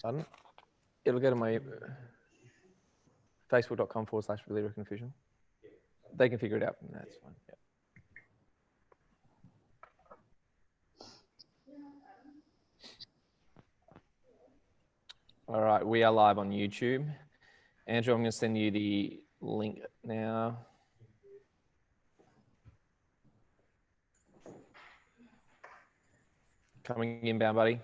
Pardon? It'll go to my facebook.com/believerconfusion. They can figure it out. That's fine. Yeah. All right, we are live on YouTube. Andrew, I'm going to send you the link now. Coming inbound, buddy.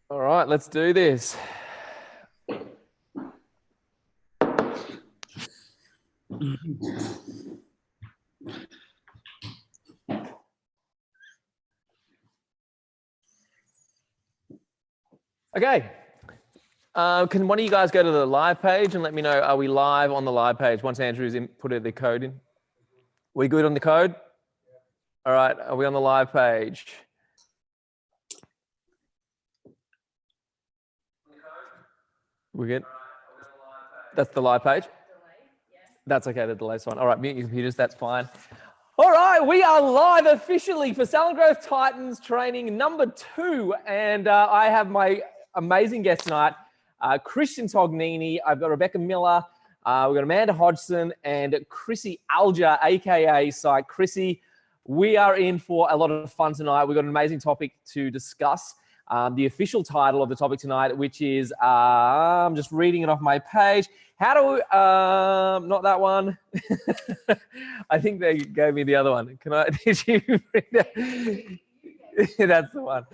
All right, let's do this. Okay. Can one of you guys go to the live page and let me know, are we live on the live page once Andrew's put the code in? We good on the code? All right, are we on the live page? We good? That's the live page? That's okay, the delay's fine. All right, mute your computers, that's fine. All right, we are live officially for Salon Growth Titans training number 2. And I have my amazing guest tonight, Christian Tognini. I've got Rebecca Miller. We've got Amanda Hodgson and Chrissy Alger, AKA Psych. Chrissy, we are in for a lot of fun tonight. We've got an amazing topic to discuss. The official title of the topic tonight, which is, I'm just reading it off my page. How do, not that one. I think they gave me the other one. Can I, did you read it? That's the one.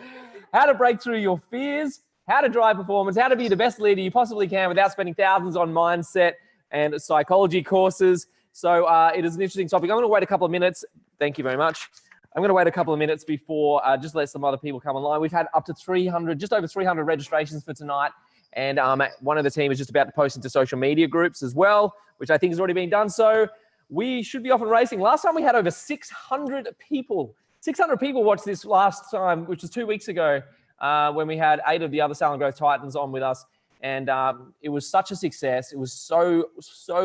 How to break through your fears, how to drive performance, how to be the best leader you possibly can without spending thousands on mindset and psychology courses. So it is an interesting topic. I'm going to wait a couple of minutes. Thank you very much. I'm going to wait a couple of minutes before just let some other people come online. We've had up to 300, just over 300 registrations for tonight. And one of the team is just about to post into social media groups as well, which I think has already been done. So we should be off and racing. Last time we had over 600 people. 600 people watched this last time, which was 2 weeks ago, when we had 8 of the other Salon Growth Titans on with us. And it was such a success. It was so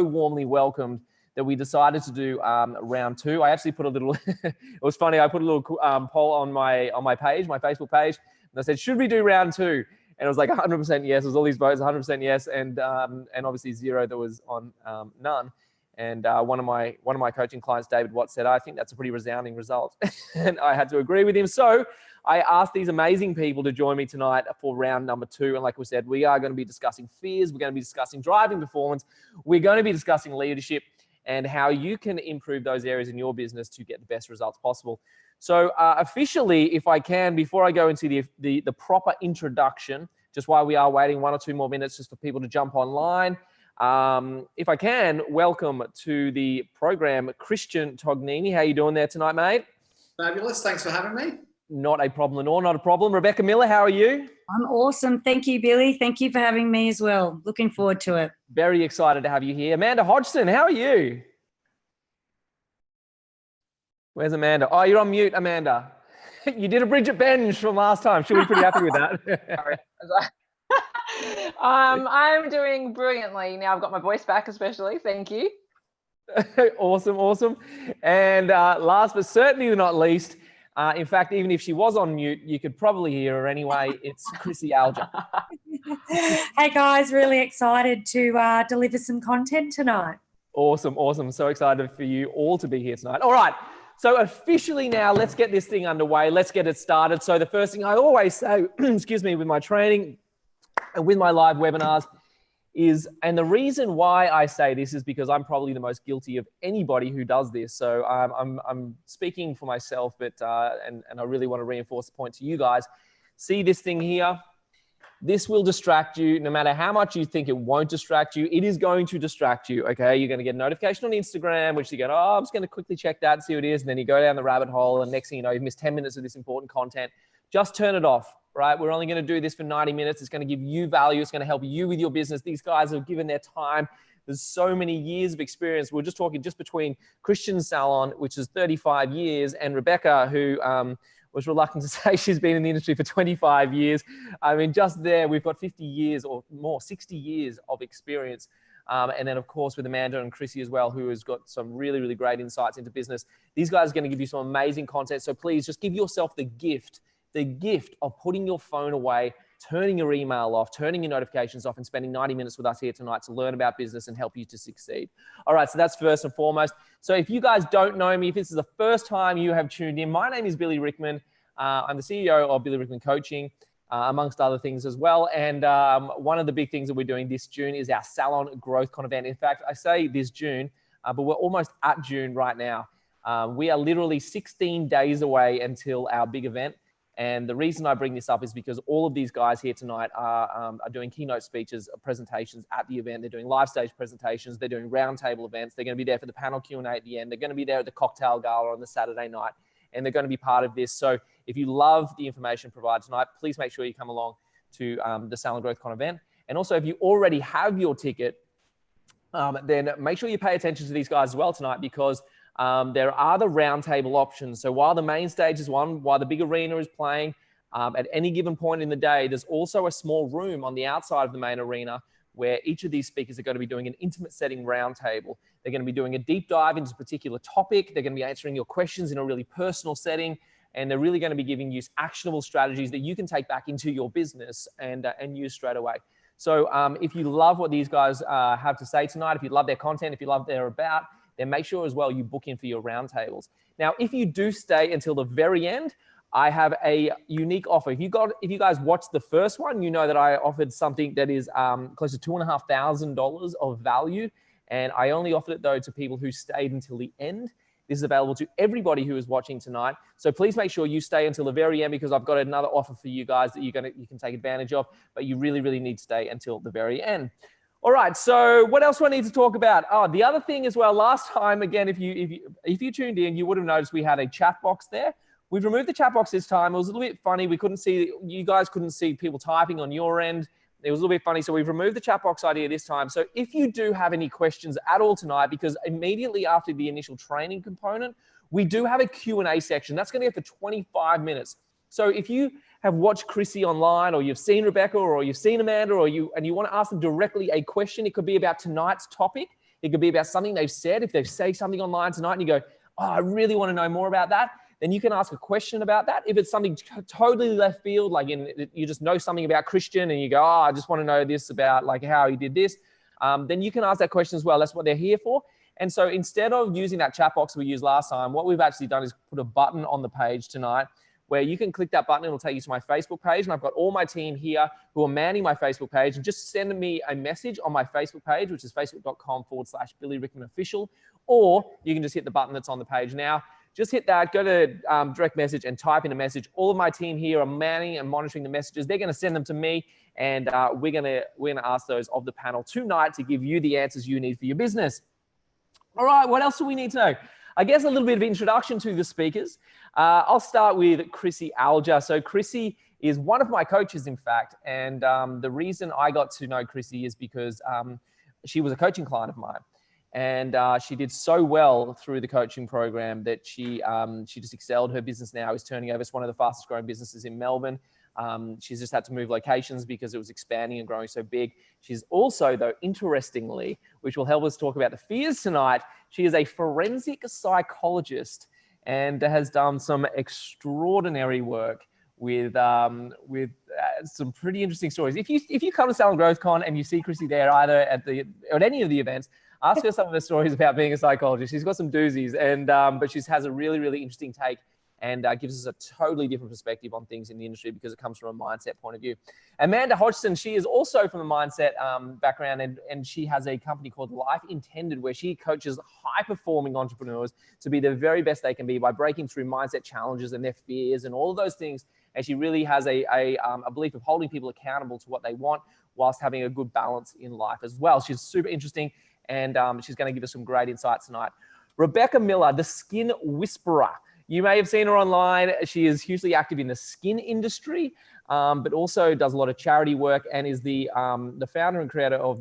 warmly welcomed that we decided to do round 2. I actually put a little, it was funny, I put a little poll on my page, my Facebook page, and I said, should we do round 2? And it was like 100% yes. It was all these votes, 100% yes, and obviously 0 that was on none. And one of my coaching clients, David Watts, said, I think that's a pretty resounding result. And I had to agree with him. So I asked these amazing people to join me tonight for round number 2. And like we said, we are going to be discussing fears. We're going to be discussing driving performance. We're going to be discussing leadership and how you can improve those areas in your business to get the best results possible. So officially, if I can, before I go into the proper introduction, just while we are waiting 1 or 2 more minutes just for people to jump online, if I can, welcome to the program, Christian Tognini. How you doing there tonight, mate? Fabulous. Thanks for having me. Not a problem at all. Not a problem. Rebecca Miller, how are you? I'm awesome. Thank you, Billy. Thank you for having me as well. Looking forward to it. Very excited to have you here. Amanda Hodgson, how are you? Where's Amanda? Oh, you're on mute, Amanda. You did a Bridget Benj from last time. Should we be pretty happy with that? I'm doing brilliantly. Now I've got my voice back, especially. Thank you. Awesome. And last but certainly not least, in fact, even if she was on mute, you could probably hear her anyway. It's Chrissy Alger. Hey guys, really excited to deliver some content tonight. Awesome. So excited for you all to be here tonight. All right. So officially now, let's get this thing underway. Let's get it started. So the first thing I always say, excuse me, with my training and with my live webinars is, and the reason why I say this is because I'm probably the most guilty of anybody who does this. So I'm speaking for myself, but and I really want to reinforce the point to you guys. See this thing here? This will distract you. No matter how much you think it won't distract you, it is going to distract you, okay? You're going to get a notification on Instagram, which you go, oh, I'm just going to quickly check that and see what it is. And then you go down the rabbit hole, and next thing you know, you've missed 10 minutes of this important content. Just turn it off, right? We're only going to do this for 90 minutes. It's going to give you value. It's going to help you with your business. These guys have given their time. There's so many years of experience. We're just talking just between Christian Salon, which is 35 years, and Rebecca, who was reluctant to say she's been in the industry for 25 years. I mean, just there, we've got 50 years or more, 60 years of experience. And then, of course, with Amanda and Chrissy as well, who has got some really, really great insights into business. These guys are going to give you some amazing content. So please just give yourself the gift the gift of putting your phone away, turning your email off, turning your notifications off, and spending 90 minutes with us here tonight to learn about business and help you to succeed. All right, so that's first and foremost. So if you guys don't know me, if this is the first time you have tuned in, my name is Billy Rickman. I'm the CEO of Billy Rickman Coaching, amongst other things as well. And one of the big things that we're doing this June is our Salon GrowthCon event. In fact, I say this June, but we're almost at June right now. We are literally 16 days away until our big event. And the reason I bring this up is because all of these guys here tonight are doing keynote speeches, presentations at the event. They're doing live stage presentations. They're doing roundtable events. They're going to be there for the panel Q&A at the end. They're going to be there at the cocktail gala on the Saturday night. And they're going to be part of this. So if you love the information provided tonight, please make sure you come along to the Salon GrowthCon event. And also, if you already have your ticket, then make sure you pay attention to these guys as well tonight, because there are the roundtable options. So while the main stage is one, while the big arena is playing, at any given point in the day, there's also a small room on the outside of the main arena where each of these speakers are going to be doing an intimate setting roundtable. They're going to be doing a deep dive into a particular topic. They're going to be answering your questions in a really personal setting. And they're really going to be giving you actionable strategies that you can take back into your business and use straight away. So if you love what these guys have to say tonight, if you love their content, if you love their about, then make sure as well you book in for your roundtables. Now, if you do stay until the very end, I have a unique offer. If you guys watched the first one, you know that I offered something that is close to $2,500 of value. And I only offered it though to people who stayed until the end. This is available to everybody who is watching tonight. So please make sure you stay until the very end, because I've got another offer for you guys that you can take advantage of, but you really, really need to stay until the very end. All right, so what else do I need to talk about? Oh, the other thing as well, last time, again, if you tuned in, you would have noticed we had a chat box there. We've removed the chat box this time. It was a little bit funny. You guys couldn't see people typing on your end. It was a little bit funny. So we've removed the chat box idea this time. So if you do have any questions at all tonight, because immediately after the initial training component, we do have a Q&A section. That's going to go for 25 minutes. So if you have watched Chrissy online, or you've seen Rebecca, or you've seen Amanda, and you want to ask them directly a question, it could be about tonight's topic. It could be about something they've said. If they've said something online tonight and you go, oh, I really want to know more about that, then you can ask a question about that. If it's something totally left field, like you just know something about Christian and you go, oh, I just want to know this about like how he did this, then you can ask that question as well. That's what they're here for. And so instead of using that chat box we used last time, what we've actually done is put a button on the page tonight where you can click that button and it'll take you to my Facebook page. And I've got all my team here who are manning my Facebook page, and just send me a message on my Facebook page, which is facebook.com/Billy Rickman Official, or you can just hit the button that's on the page now. Just hit that, go to direct message and type in a message. All of my team here are manning and monitoring the messages. They're going to send them to me, and we're going to ask those of the panel tonight to give you the answers you need for your business. All right, what else do we need to know? I guess a little bit of introduction to the speakers. I'll start with Chrissy Alger. So Chrissy is one of my coaches, in fact, and the reason I got to know Chrissy is because she was a coaching client of mine. And she did so well through the coaching program that she just excelled. Her business now is turning over. It's one of the fastest growing businesses in Melbourne. She's just had to move locations because it was expanding and growing so big. She's also, though, interestingly, which will help us talk about the fears tonight, she is a forensic psychologist and has done some extraordinary work with some pretty interesting stories. If you come to Salon GrowthCon and you see Chrissy there, either at any of the events, ask her some of the stories about being a psychologist. She's got some doozies, but she has a really, really interesting take and gives us a totally different perspective on things in the industry because it comes from a mindset point of view. Amanda Hodgson, she is also from a mindset background, and she has a company called Life Intended, where she coaches high-performing entrepreneurs to be the very best they can be by breaking through mindset challenges and their fears and all of those things. And she really has a belief of holding people accountable to what they want whilst having a good balance in life as well. She's super interesting. And she's going to give us some great insights tonight. Rebecca Miller, the Skin Whisperer. You may have seen her online. She is hugely active in the skin industry, but also does a lot of charity work and is the founder and creator of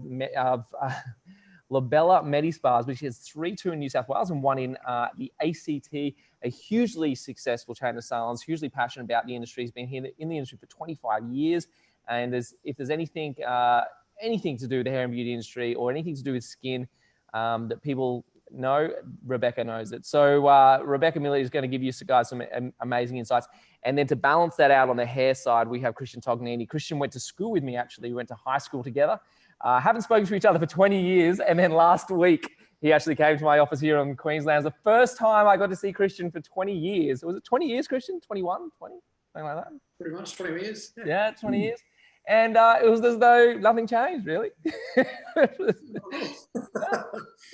Labella Medispas, which has 2 in New South Wales and 1 in the ACT, a hugely successful chain of salons, hugely passionate about the industry. He's been here in the industry for 25 years. And if there's anything to do with the hair and beauty industry or anything to do with skin that people know, Rebecca knows it. So Rebecca Miller is going to give you guys some amazing insights. And then to balance that out on the hair side, we have Christian Tognini. Christian went to school with me, actually. We went to high school together. Haven't spoken to each other for 20 years. And then last week, he actually came to my office here in Queensland. It was the first time I got to see Christian for 20 years. Was it 20 years, Christian? 21, 20? Something like that? Pretty much 20 years. Yeah, 20 years. And it was as though nothing changed, really.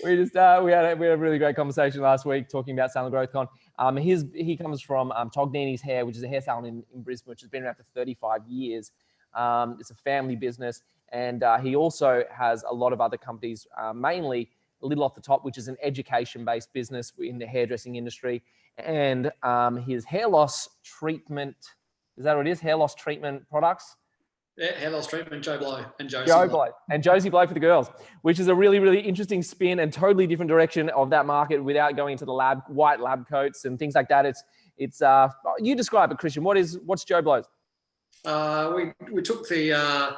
We had a really great conversation last week talking about Salon Growth Con. He comes from Tognini's Hair, which is a hair salon in Brisbane, which has been around for 35 years. It's a family business, and he also has a lot of other companies, mainly a little off the top, which is an education-based business in the hairdressing industry. And his hair loss treatment, is that what it is? Hair loss treatment products? Yeah, hair loss treatment, Joe Blow and Josie Blow. And Josie Blow for the girls, which is a really, really interesting spin and totally different direction of that market without going into the white lab coats and things like that. It's you describe it, Christian. What's Joe Blow's? We took the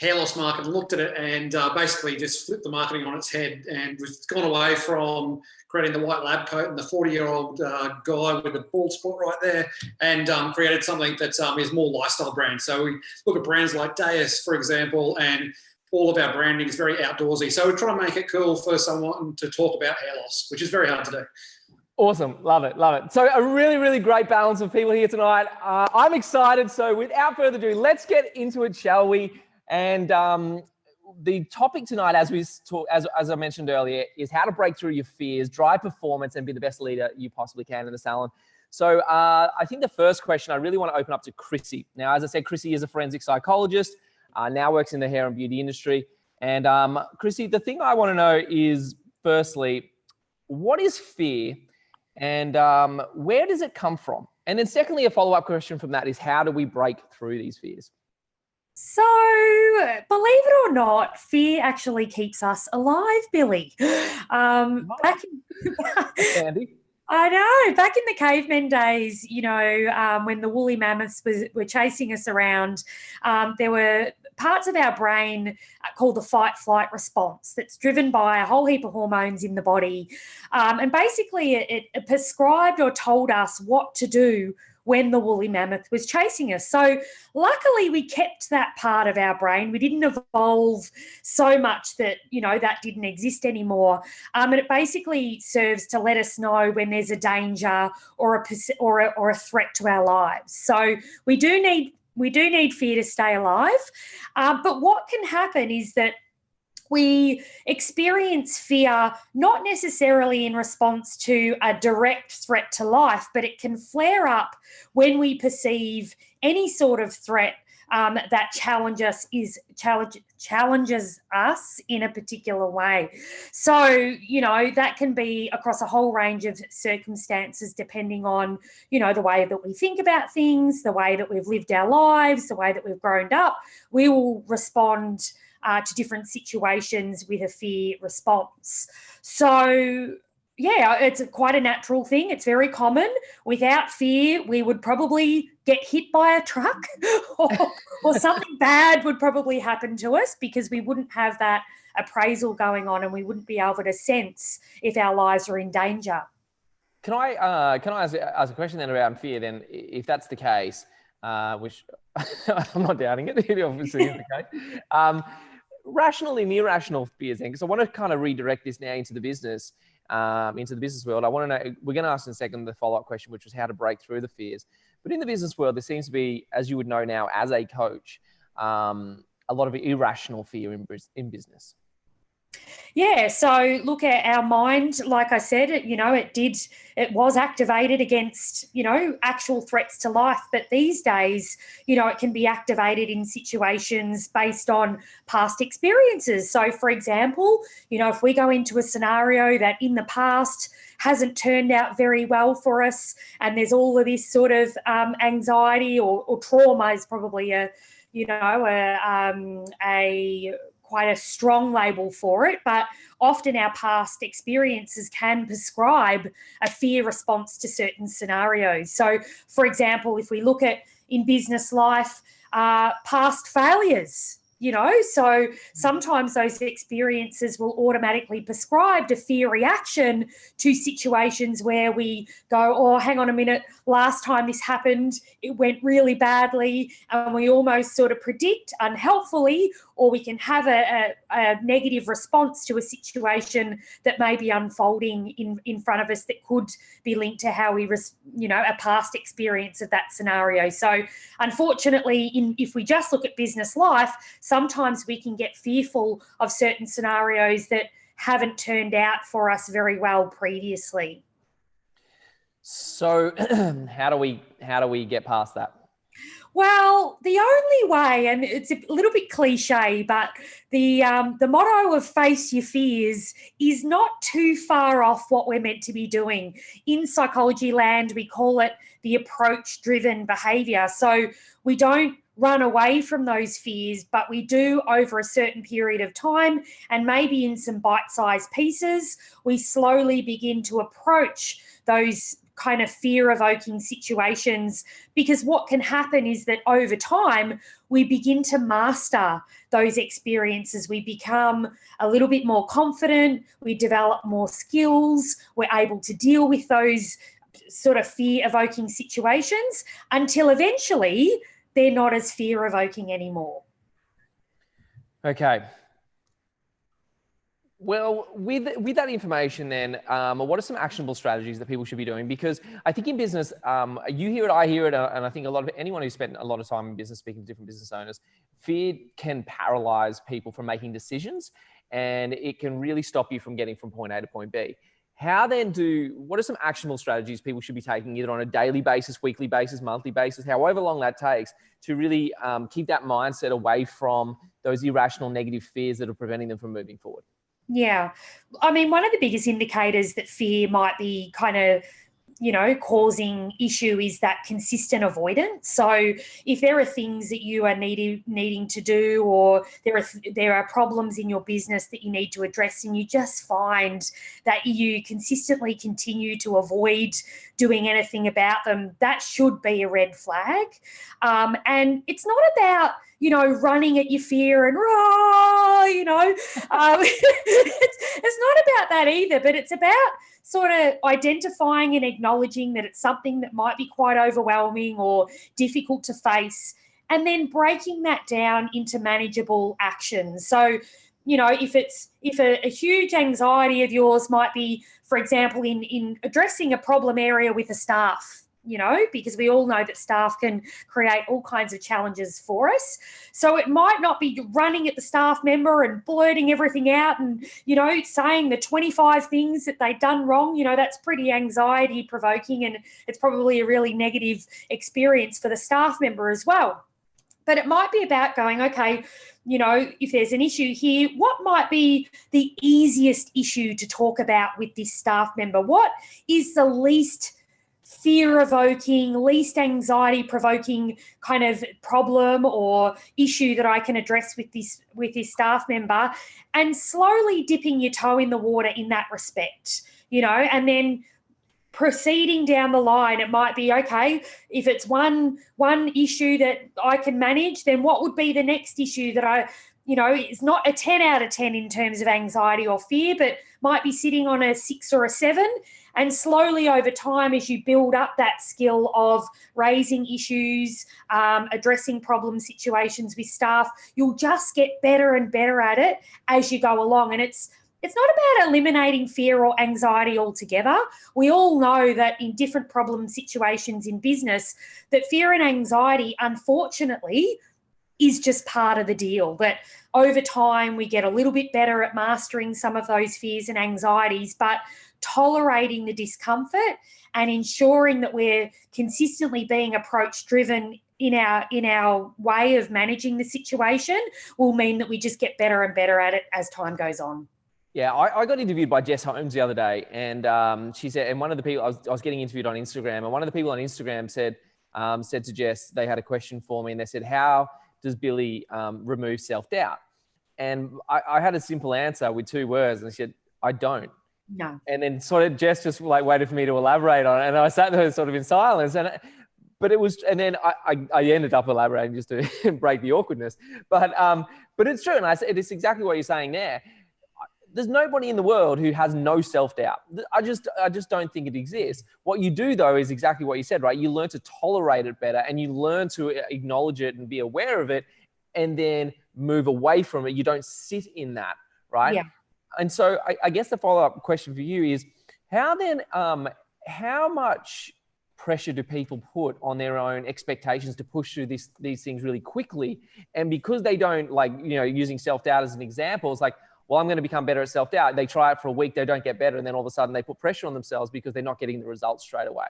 hair loss market and looked at it and basically just flipped the marketing on its head, and we've gone away from creating the white lab coat and the 40-year-old guy with the bald spot right there, and created something that is more lifestyle brand. So we look at brands like Deus, for example, and all of our branding is very outdoorsy. So we try to make it cool for someone to talk about hair loss, which is very hard to do. Awesome. Love it. So a really, really great balance of people here tonight. I'm excited. So without further ado, let's get into it, shall we? And the topic tonight, as I mentioned earlier, is how to break through your fears, drive performance, and be the best leader you possibly can in the salon. So I think the first question I really want to open up to Chrissy. Now, as I said, Chrissy is a forensic psychologist, now works in the hair and beauty industry. And Chrissy, the thing I want to know is, firstly, what is fear, and where does it come from? And then secondly, a follow-up question from that is, how do we break through these fears? So, believe it or not, fear actually keeps us alive, Billy. Andy. I know. Back in the cavemen days, when the woolly mammoths were chasing us around, there were parts of our brain called the fight-flight response that's driven by a whole heap of hormones in the body. And basically it prescribed or told us what to do when the woolly mammoth was chasing us. So luckily we kept that part of our brain. We didn't evolve so much that, that didn't exist anymore. And it basically serves to let us know when there's a danger or a threat to our lives. So we do need fear to stay alive. But what can happen is that we experience fear not necessarily in response to a direct threat to life, but it can flare up when we perceive any sort of threat that challenges us in a particular way. So, that can be across a whole range of circumstances, depending on, the way that we think about things, the way that we've lived our lives, the way that we've grown up. We will respond to different situations with a fear response. So, yeah, it's quite a natural thing. It's very common. Without fear, we would probably get hit by a truck or something bad would probably happen to us, because we wouldn't have that appraisal going on and we wouldn't be able to sense if our lives are in danger. Can I ask a question then around fear then, if that's the case, which I'm not doubting it, it obviously is the case. Rational and irrational fears then, because I want to kind of redirect this now into the business world. I want to know, we're going to ask in a second the follow-up question, which was how to break through the fears. But in the business world, there seems to be, as you would know now as a coach, a lot of irrational fear in business. Yeah, so look at our mind, like I said, it was activated against, actual threats to life. But these days, it can be activated in situations based on past experiences. So, for example, if we go into a scenario that in the past hasn't turned out very well for us, and there's all of this sort of anxiety or trauma is probably quite a strong label for it, but often our past experiences can prescribe a fear response to certain scenarios. So, for example, if we look at in business life, past failures, you know. So sometimes those experiences will automatically prescribe a fear reaction to situations where we go, oh, hang on a minute, last time this happened, it went really badly, and we almost sort of predict unhelpfully, or we can have a negative response to a situation that may be unfolding in front of us that could be linked to how we, a past experience of that scenario. So unfortunately, if we just look at business life, sometimes we can get fearful of certain scenarios that haven't turned out for us very well previously. So how do we get past that? Well, the only way, and it's a little bit cliche, but the motto of face your fears is not too far off what we're meant to be doing. In psychology land, we call it the approach-driven behaviour. So we don't run away from those fears, but we do over a certain period of time, and maybe in some bite-sized pieces, we slowly begin to approach those kind of fear-evoking situations, because what can happen is that over time we begin to master those experiences. We become a little bit more confident, we develop more skills, we're able to deal with those sort of fear-evoking situations until eventually they're not as fear-evoking anymore. Okay. Well, with that information then, what are some actionable strategies that people should be doing? Because I think in business, you hear it, I hear it, and I think anyone who's spent a lot of time in business speaking to different business owners, fear can paralyze people from making decisions, and it can really stop you from getting from point A to point B. What are some actionable strategies people should be taking either on a daily basis, weekly basis, monthly basis, however long that takes, to really keep that mindset away from those irrational negative fears that are preventing them from moving forward? Yeah. I mean, one of the biggest indicators that fear might be kind of, causing issue is that consistent avoidance. So if there are things that you are needing to do, or there are problems in your business that you need to address, and you just find that you consistently continue to avoid doing anything about them, that should be a red flag. And it's not about, running at your fear and it's not about that either, but it's about sort of identifying and acknowledging that it's something that might be quite overwhelming or difficult to face, and then breaking that down into manageable actions. So, if a huge anxiety of yours might be, for example, in addressing a problem area with the staff, because we all know that staff can create all kinds of challenges for us. So it might not be running at the staff member and blurting everything out and, saying the 25 things that they've done wrong. That's pretty anxiety provoking, and it's probably a really negative experience for the staff member as well. But it might be about going, okay, if there's an issue here, what might be the easiest issue to talk about with this staff member? What is the least fear-evoking, least anxiety-provoking kind of problem or issue that I can address with this staff member, and slowly dipping your toe in the water in that respect, and then proceeding down the line. It might be, okay, if it's one issue that I can manage, then what would be the next issue that it's not a 10 out of 10 in terms of anxiety or fear, but might be sitting on a 6 or a 7. And slowly over time, as you build up that skill of raising issues, addressing problem situations with staff, you'll just get better and better at it as you go along. And it's not about eliminating fear or anxiety altogether. We all know that in different problem situations in business, that fear and anxiety, unfortunately, is just part of the deal. That over time, we get a little bit better at mastering some of those fears and anxieties, but tolerating the discomfort and ensuring that we're consistently being approach-driven in our way of managing the situation will mean that we just get better and better at it as time goes on. Yeah, I got interviewed by Jess Holmes the other day, and she said, and one of the people, I was getting interviewed on Instagram, and one of the people on Instagram said to Jess, they had a question for me, and they said, how does Billy remove self-doubt? And I had a simple answer with 2 words, and I said, I don't. No. And then sort of Jess just waited for me to elaborate on it, and I sat there sort of in silence. but it was, and then I ended up elaborating just to break the awkwardness. But it's true, and it's exactly what you're saying there. There's nobody in the world who has no self-doubt. I just don't think it exists. What you do though is exactly what you said, right? You learn to tolerate it better, and you learn to acknowledge it and be aware of it, and then move away from it. You don't sit in that, right? Yeah. And so I guess the follow-up question for you is, how much pressure do people put on their own expectations to push through these things really quickly? And because they don't, like, using self-doubt as an example, it's like, well, I'm going to become better at self-doubt. They try it for a week, they don't get better. And then all of a sudden they put pressure on themselves because they're not getting the results straight away.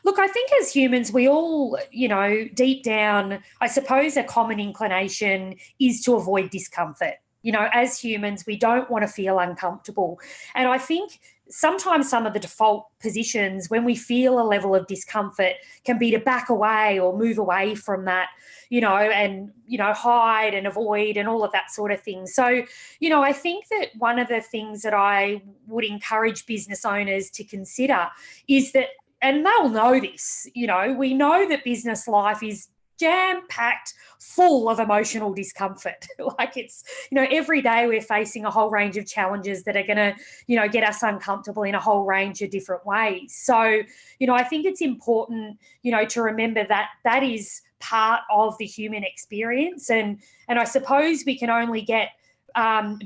Look, I think as humans, we all, deep down, I suppose a common inclination is to avoid discomfort. As humans, we don't want to feel uncomfortable. And I think sometimes some of the default positions when we feel a level of discomfort can be to back away or move away from that, and, hide and avoid and all of that sort of thing. So, I think that one of the things that I would encourage business owners to consider is that, and they'll know this, we know that business life is jam-packed full of emotional discomfort. Like it's, every day we're facing a whole range of challenges that are going to, get us uncomfortable in a whole range of different ways. So, I think it's important, to remember that that is part of the human experience. And I suppose we can only get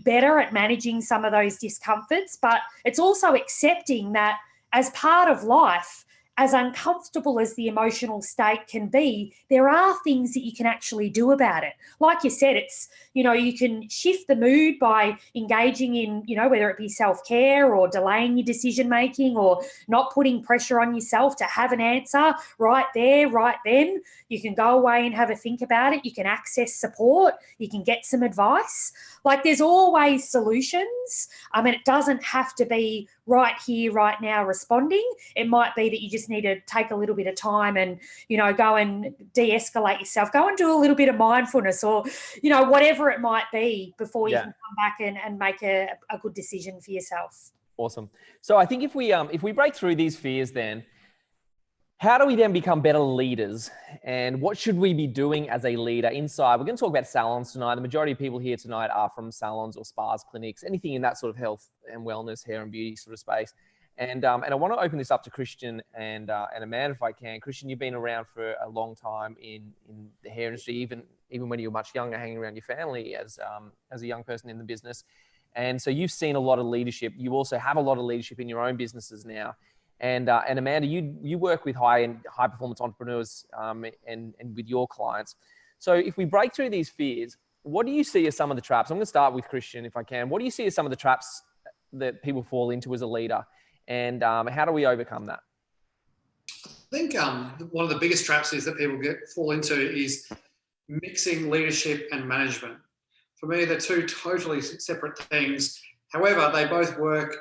better at managing some of those discomforts, but it's also accepting that as part of life, as uncomfortable as the emotional state can be, there are things that you can actually do about it. Like you said, it's, you can shift the mood by engaging in, whether it be self-care or delaying your decision-making or not putting pressure on yourself to have an answer right there, right then. You can go away and have a think about it. You can access support. You can get some advice. Like there's always solutions. And it doesn't have to be right here, right now responding. It might be that you just need to take a little bit of time and, go and de-escalate yourself, go and do a little bit of mindfulness or, whatever it might be before you can come back and make a good decision for yourself. Awesome. So I think if we break through these fears, then how do we then become better leaders? And what should we be doing as a leader inside? We're going to talk about salons tonight. The majority of people here tonight are from salons or spas, clinics, anything in that sort of health and wellness, hair and beauty sort of space. And I want to open this up to Christian and Amanda, if I can. Christian, you've been around for a long time in the hair industry, even when you were much younger, hanging around your family as a young person in the business. And so you've seen a lot of leadership. You also have a lot of leadership in your own businesses now. And Amanda, you work with high performance entrepreneurs and with your clients. So if we break through these fears, what do you see as some of the traps? I'm going to start with Christian, if I can. What do you see as some of the traps that people fall into as a leader? And how do we overcome that? I think one of the biggest traps is that people fall into is mixing leadership and management. For me, they're two totally separate things. However, they both work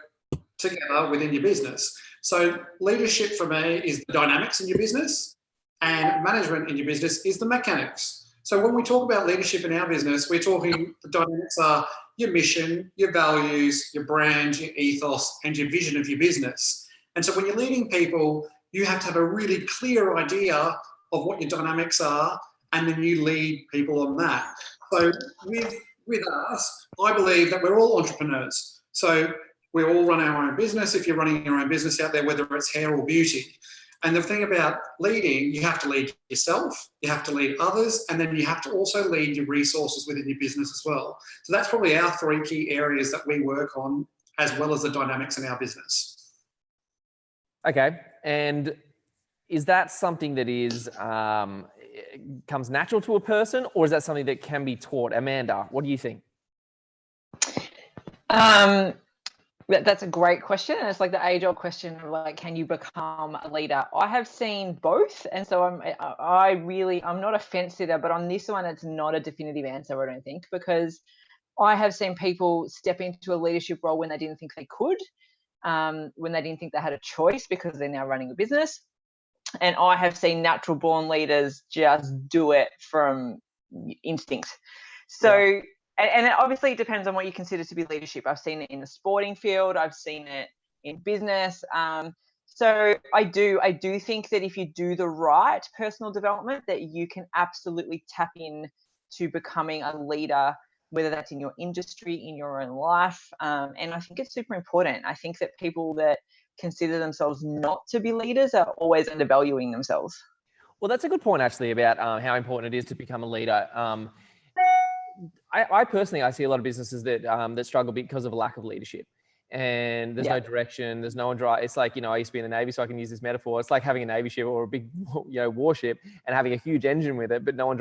together within your business. So leadership for me is the dynamics in your business, and management in your business is the mechanics. So when we talk about leadership in our business, we're talking the dynamics are your mission, your values, your brand, your ethos, and your vision of your business. And so when you're leading people, you have to have a really clear idea of what your dynamics are, and then you lead people on that. So with us, I believe that we're all entrepreneurs. So we all run our own business. If you're running your own business out there, whether it's hair or beauty. And the thing about leading, you have to lead yourself, you have to lead others, and then you have to also lead your resources within your business as well. So that's probably our three key areas that we work on, as well as the dynamics in our business. Okay. And is that something that is comes natural to a person, or is that something that can be taught? Amanda, what do you think? That's a great question. And it's like the age-old question of like, can you become a leader? I have seen both. And so I'm not a fence sitter, but on this one, it's not a definitive answer, I don't think, because I have seen people step into a leadership role when they didn't think they could, when they didn't think they had a choice because they're now running a business. And I have seen natural born leaders just do it from instinct. So, yeah. And it obviously depends on what you consider to be leadership. I've seen it in the sporting field. I've seen it in business. So I do think that if you do the right personal development, that you can absolutely tap in to becoming a leader, whether that's in your industry, in your own life. And I think it's super important. I think that people that consider themselves not to be leaders are always undervaluing themselves. Well, that's a good point actually about how important it is to become a leader. I personally, I see a lot of businesses that that struggle because of a lack of leadership, and there's no direction. There's no one drive. It's like, I used to be in the Navy, so I can use this metaphor. It's like having a Navy ship or a big, warship and having a huge engine with it, but no one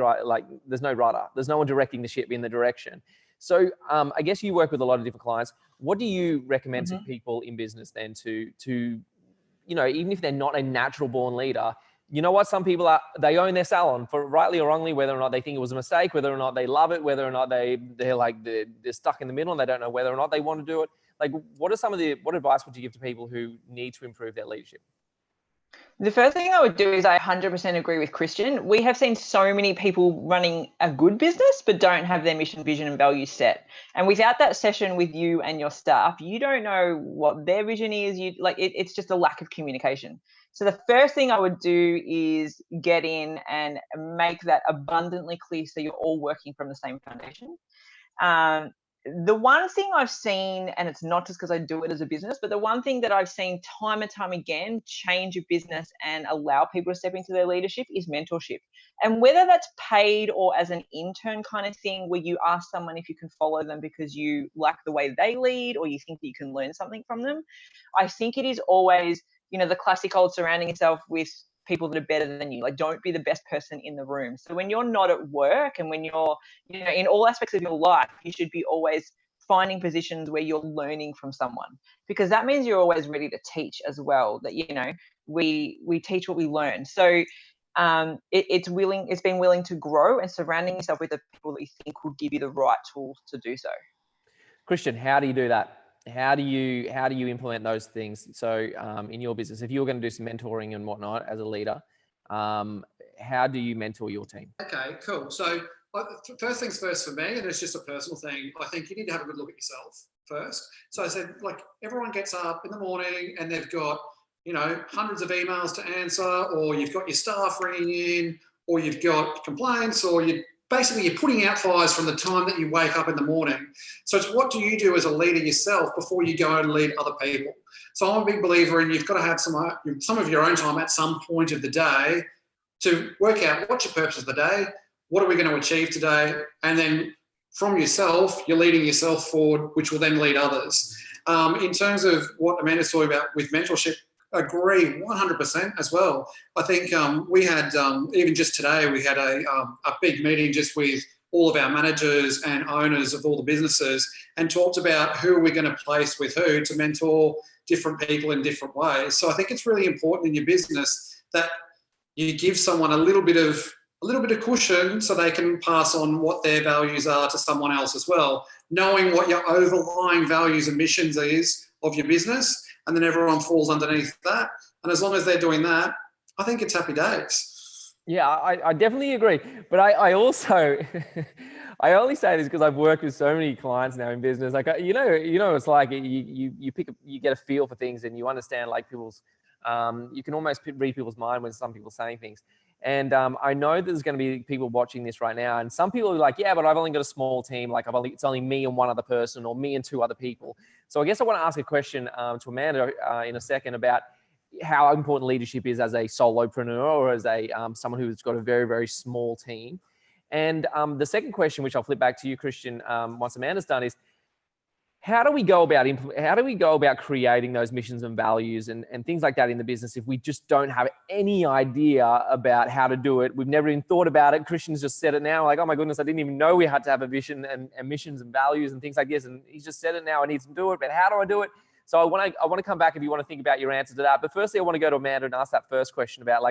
there's no rudder. There's no one directing the ship in the direction. So I guess you work with a lot of different clients. What do you recommend to people in business then to even if they're not a natural born leader? You know what? Some people they own their salon, for rightly or wrongly, whether or not they think it was a mistake, whether or not they love it, whether or not they're stuck in the middle and they don't know whether or not they want to do it. Like, what advice would you give to people who need to improve their leadership? The first thing I would do is I 100% agree with Christian. We have seen so many people running a good business, but don't have their mission, vision, and values set. And without that session with you and your staff, you don't know what their vision is. It's just a lack of communication. So the first thing I would do is get in and make that abundantly clear so you're all working from the same foundation. The one thing I've seen, and it's not just because I do it as a business, but the one thing that I've seen time and time again change a business and allow people to step into their leadership is mentorship. And whether that's paid or as an intern kind of thing, where you ask someone if you can follow them because you like the way they lead or you think that you can learn something from them, I think it is always, the classic old surrounding yourself with people that are better than you. Like, don't be the best person in the room. So when you're not at work and when you're, in all aspects of your life, you should be always finding positions where you're learning from someone, because that means you're always ready to teach as well. That, we teach what we learn. So it's being willing to grow and surrounding yourself with the people that you think will give you the right tools to do so. Christian, how do you do that? How do you implement those things? So in your business, if you were going to do some mentoring and whatnot as a leader, how do you mentor your team? Okay, cool. So first things first for me, and it's just a personal thing, I think you need to have a good look at yourself first. So I said, everyone gets up in the morning and they've got, hundreds of emails to answer, or you've got your staff ringing in, or you've got complaints, or you're putting out fires from the time that you wake up in the morning. So it's what do you do as a leader yourself before you go and lead other people? So I'm a big believer in you've got to have some of your own time at some point of the day to work out what's your purpose of the day, what are we going to achieve today, and then from yourself, you're leading yourself forward, which will then lead others. In terms of what Amanda's talking about with mentorship, agree 100% as well. I think we had, even just today, we had a big meeting just with all of our managers and owners of all the businesses and talked about who are we going to place with who to mentor different people in different ways. So I think it's really important in your business that you give someone a little bit of cushion so they can pass on what their values are to someone else as well, knowing what your overlying values and missions is of your business, and then everyone falls underneath that. And as long as they're doing that, I think it's happy days. Yeah, I definitely agree. But I also, I only say this because I've worked with so many clients now in business. Like, it's like you get a feel for things and you understand people's, you can almost read people's mind when some people are saying things. And I know there's going to be people watching this right now, and some people are like, yeah, but I've only got a small team. It's only me and one other person, or me and two other people. So I guess I want to ask a question to Amanda in a second about how important leadership is as a solopreneur or as a someone who's got a very, very small team. And the second question, which I'll flip back to you, Christian, once Amanda's done, is how do we go about creating those missions and values and things like that in the business if we just don't have any idea about how to do it? We've never even thought about it. Christian's just said it now. Like, oh my goodness, I didn't even know we had to have a vision and missions and values and things like this. And he's just said it now. I need to do it, but how do I do it? So I want to come back if you want to think about your answer to that. But firstly, I want to go to Amanda and ask that first question about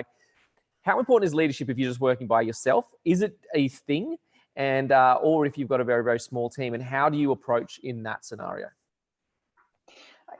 how important is leadership if you're just working by yourself? Is it a thing? And or if you've got a very, very small team, and how do you approach in that scenario?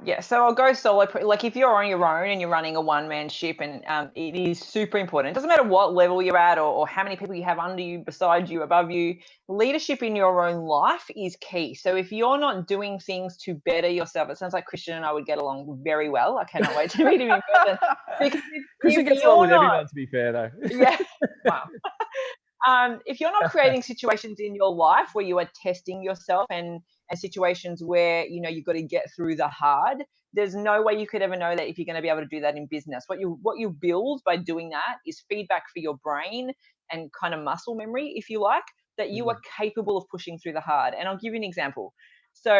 Yeah, so I'll go solo. Like if you're on your own and you're running a one-man ship, and it is super important. It doesn't matter what level you're at or how many people you have under you, beside you, above you. Leadership in your own life is key. So if you're not doing things to better yourself, it sounds like Christian and I would get along very well. I cannot wait to meet him in person. Because Christian if gets along you're with not, everyone, to be fair, though. yeah, wow. If you're not creating situations in your life where you are testing yourself and situations where you've got to get through the hard, there's no way you could ever know that if you're going to be able to do that in business. What you build by doing that is feedback for your brain and kind of muscle memory, if you like, that you are capable of pushing through the hard. And I'll give you an example. So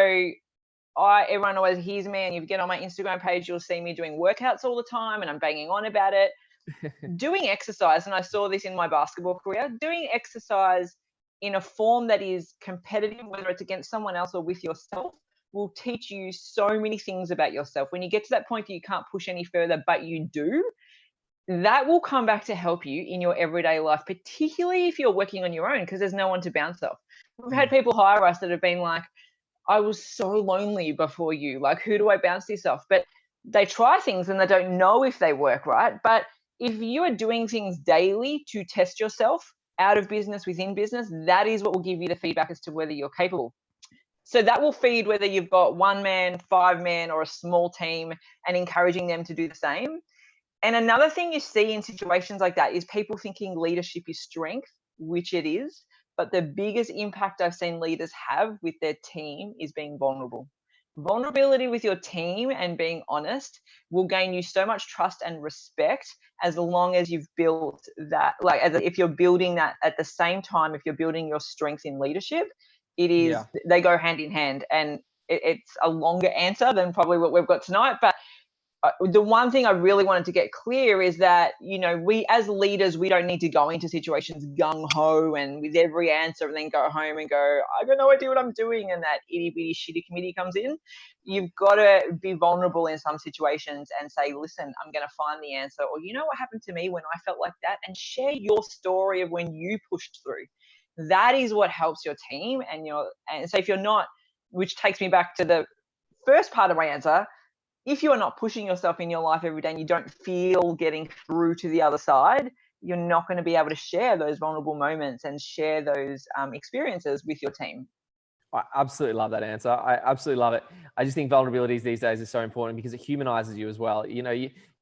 everyone always hears me, and you get on my Instagram page, you'll see me doing workouts all the time, and I'm banging on about it. Doing exercise, and I saw this in my basketball career, doing exercise in a form that is competitive, whether it's against someone else or with yourself, will teach you so many things about yourself. When you get to that point that you can't push any further, but you do, that will come back to help you in your everyday life, particularly if you're working on your own, because there's no one to bounce off. We've had people hire us that have been like, I was so lonely before you. Like, who do I bounce this off? But they try things and they don't know if they work, right? But if you are doing things daily to test yourself out of business, within business, that is what will give you the feedback as to whether you're capable. So that will feed whether you've got 1 man, 5 man, or a small team, and encouraging them to do the same. And another thing you see in situations like that is people thinking leadership is strength, which it is. But the biggest impact I've seen leaders have with their team is being vulnerable. Vulnerability with your team and being honest will gain you so much trust and respect, as long as you've built that. Like, if you're building that at the same time, if you're building your strength in leadership, it is, they go hand in hand. And it's a longer answer than probably what we've got tonight, but the one thing I really wanted to get clear is that, we as leaders, we don't need to go into situations gung-ho and with every answer and then go home and go, I got no idea what I'm doing, and that itty-bitty shitty committee comes in. You've got to be vulnerable in some situations and say, listen, I'm going to find the answer. Or, you know what happened to me when I felt like that? And share your story of when you pushed through. That is what helps your team. And so if you're not, which takes me back to the first part of my answer, if you are not pushing yourself in your life every day and you don't feel getting through to the other side, you're not going to be able to share those vulnerable moments and share those experiences with your team. I absolutely love that answer. I absolutely love it. I just think vulnerabilities these days is so important because it humanizes you as well. You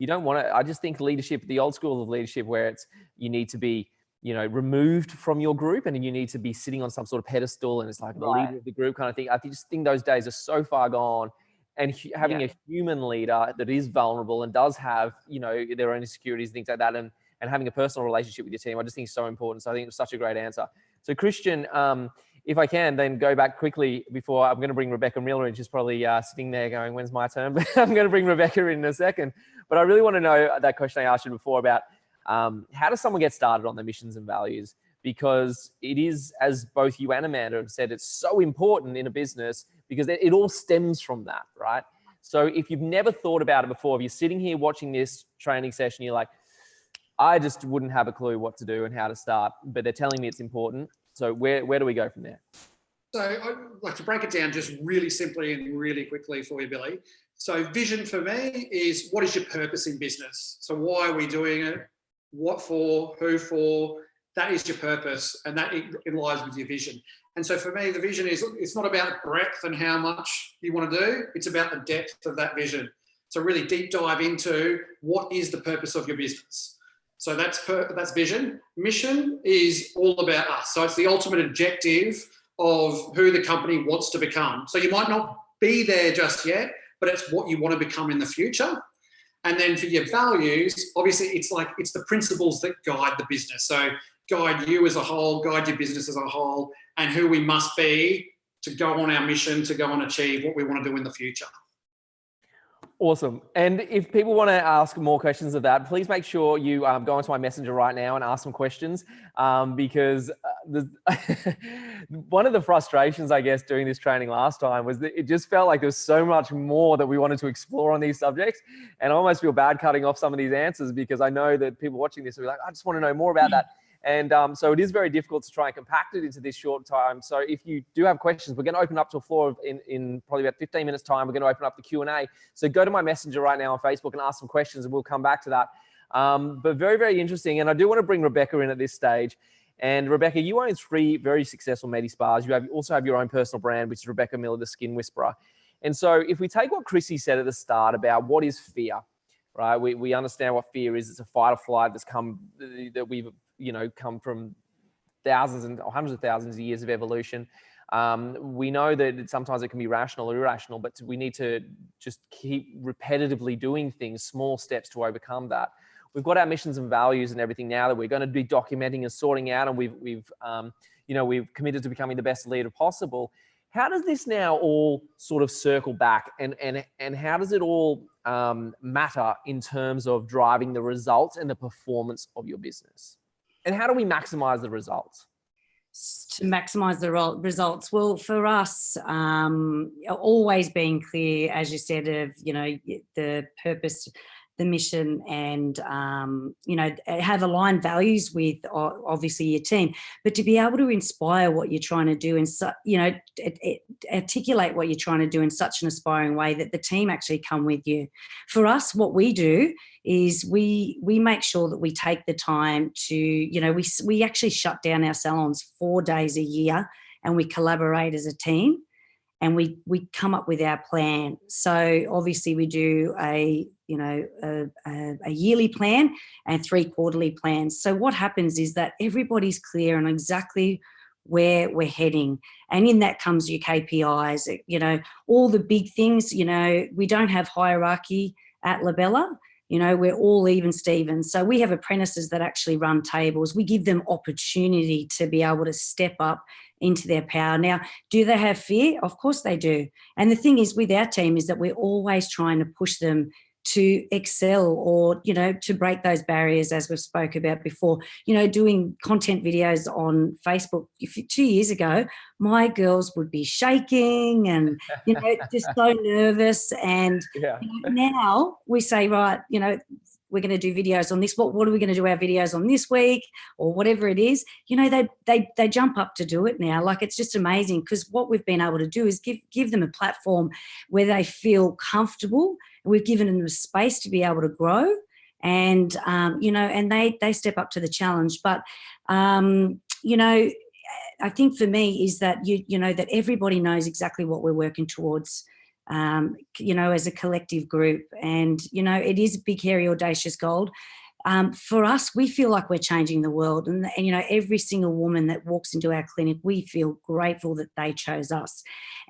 don't want to, I just think leadership, the old school of leadership where it's, you need to be, removed from your group and you need to be sitting on some sort of pedestal and it's like the leader of the group kind of thing. I just think those days are so far gone. And having a human leader that is vulnerable and does have, their own insecurities and things like that, and having a personal relationship with your team, I just think is so important. So I think it was such a great answer. So Christian, if I can, then go back quickly before I'm going to bring Rebecca Miller in. She's probably sitting there going, when's my turn? But I'm going to bring Rebecca in a second. But I really want to know that question I asked you before about how does someone get started on their missions and values? Because it is, as both you and Amanda have said, it's so important in a business because it all stems from that, right? So if you've never thought about it before, if you're sitting here watching this training session, you're like, I just wouldn't have a clue what to do and how to start, but they're telling me it's important. So where do we go from there? So I'd like to break it down just really simply and really quickly for you, Billy. So vision for me is, what is your purpose in business? So why are we doing it? What for? Who for? That is your purpose, and that it lies with your vision. And so for me, the vision is, it's not about breadth and how much you want to do. It's about the depth of that vision. So really deep dive into what is the purpose of your business. So that's vision. Mission is all about us. So it's the ultimate objective of who the company wants to become. So you might not be there just yet, but it's what you want to become in the future. And then for your values, obviously it's the principles that guide the business. So guide you as a whole, guide your business as a whole, and who we must be to go on our mission, to go and achieve what we want to do in the future. Awesome. And if people want to ask more questions of that, please make sure you go onto my messenger right now and ask some questions because one of the frustrations, I guess, doing this training last time was that it just felt like there's so much more that we wanted to explore on these subjects. And I almost feel bad cutting off some of these answers because I know that people watching this will be like, I just want to know more about that. And so it is very difficult to try and compact it into this short time. So if you do have questions, we're going to open up to a floor in probably about 15 minutes time. We're going to open up the Q&A. So go to my messenger right now on Facebook and ask some questions, and we'll come back to that. But very, very interesting. And I do want to bring Rebecca in at this stage. And Rebecca, you own 3 very successful Medi-Spas. You also have your own personal brand, which is Rebecca Miller, the Skin Whisperer. And so if we take what Chrissy said at the start about what is fear, right? We understand what fear is. It's a fight or flight that we've, come from thousands and hundreds of thousands of years of evolution. We know that sometimes it can be rational or irrational, but we need to just keep repetitively doing things, small steps to overcome that. We've got our missions and values and everything now that we're going to be documenting and sorting out, and we've committed to becoming the best leader possible. How does this now all sort of circle back, and how does it all matter in terms of driving the results and the performance of your business? And how do we maximize the results? To maximize the results? Well, for us, always being clear, as you said, of, the purpose, the mission, and, have aligned values with obviously your team, but to be able to inspire what you're trying to do and, articulate what you're trying to do in such an aspiring way that the team actually come with you. For us, what we do is we make sure that we take the time to, we actually shut down our salons 4 days a year, and we collaborate as a team, and we come up with our plan. So obviously we do a yearly plan and 3 quarterly plans. So what happens is that everybody's clear on exactly where we're heading. And in that comes your KPIs, all the big things. We don't have hierarchy at Labella. We're all even Stevens. So we have apprentices that actually run tables. We give them opportunity to be able to step up into their power. Now, do they have fear? Of course they do. And the thing is with our team is that we're always trying to push them to excel, or, to break those barriers, as we've spoke about before. Doing content videos on Facebook. 2 years ago, my girls would be shaking and, just so nervous. And now we say, right, we're going to do videos on this. What are we going to do our videos on this week, or whatever it is? They jump up to do it now. Like, it's just amazing, because what we've been able to do is give them a platform where they feel comfortable. We've given them the space to be able to grow, and and they step up to the challenge. But I think for me is that that everybody knows exactly what we're working towards. As a collective group, and it is a big, hairy, audacious goal. For us, we feel like we're changing the world, and every single woman that walks into our clinic, we feel grateful that they chose us.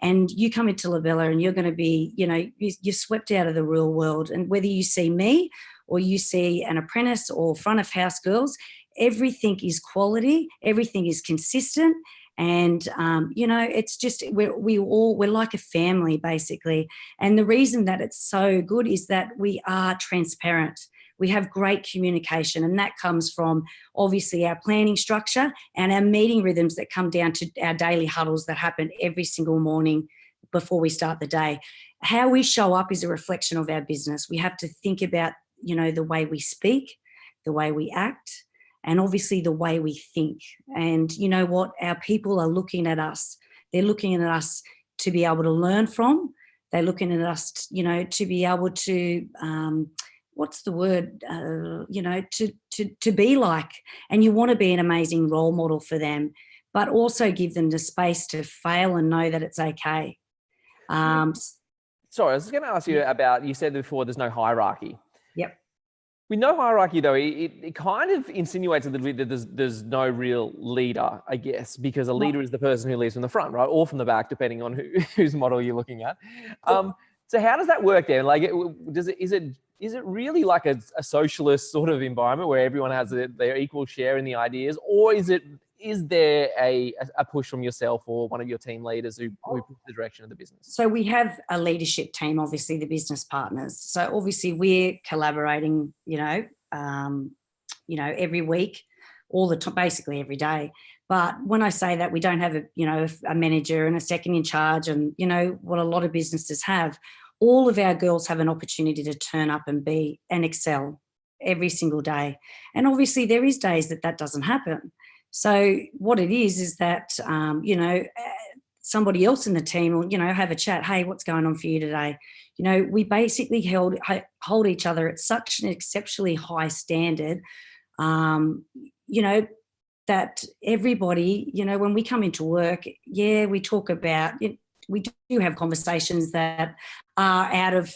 And you come into Labella, and you're going to be, you're swept out of the real world. And whether you see me, or you see an apprentice, or front of house girls, everything is quality, everything is consistent. And, it's just, we're like a family, basically. And the reason that it's so good is that we are transparent. We have great communication, and that comes from obviously our planning structure and our meeting rhythms that come down to our daily huddles that happen every single morning before we start the day. How we show up is a reflection of our business. We have to think about, the way we speak, the way we act, and obviously the way we think. And you know what? Our people are looking at us. They're looking at us to be able to learn from. They're looking at us, to be able to, what's the word? To be like. And you want to be an amazing role model for them, but also give them the space to fail and know that it's okay. Sorry, I was going to ask you about, you said before there's no hierarchy. Yep. With no hierarchy, though, it kind of insinuates a little bit that there's no real leader, I guess, because a leader is the person who leads from the front, right? Or from the back, depending on whose model you're looking at. So how does that work then? Like, is it really like a socialist sort of environment where everyone has their equal share in the ideas? Or is there a push from yourself or one of your team leaders who push the direction of the business? So we have a leadership team, obviously the business partners. So obviously we're collaborating, every week, all the time, basically every day. But when I say that, we don't have a manager and a second in charge, and what a lot of businesses have. All of our girls have an opportunity to turn up and be and excel. every single day. And obviously there is days that doesn't happen. So what it is that, somebody else in the team will, have a chat. Hey, what's going on for you today? We basically hold each other at such an exceptionally high standard, that everybody, when we come into work, we talk about it. We do have conversations that are out of,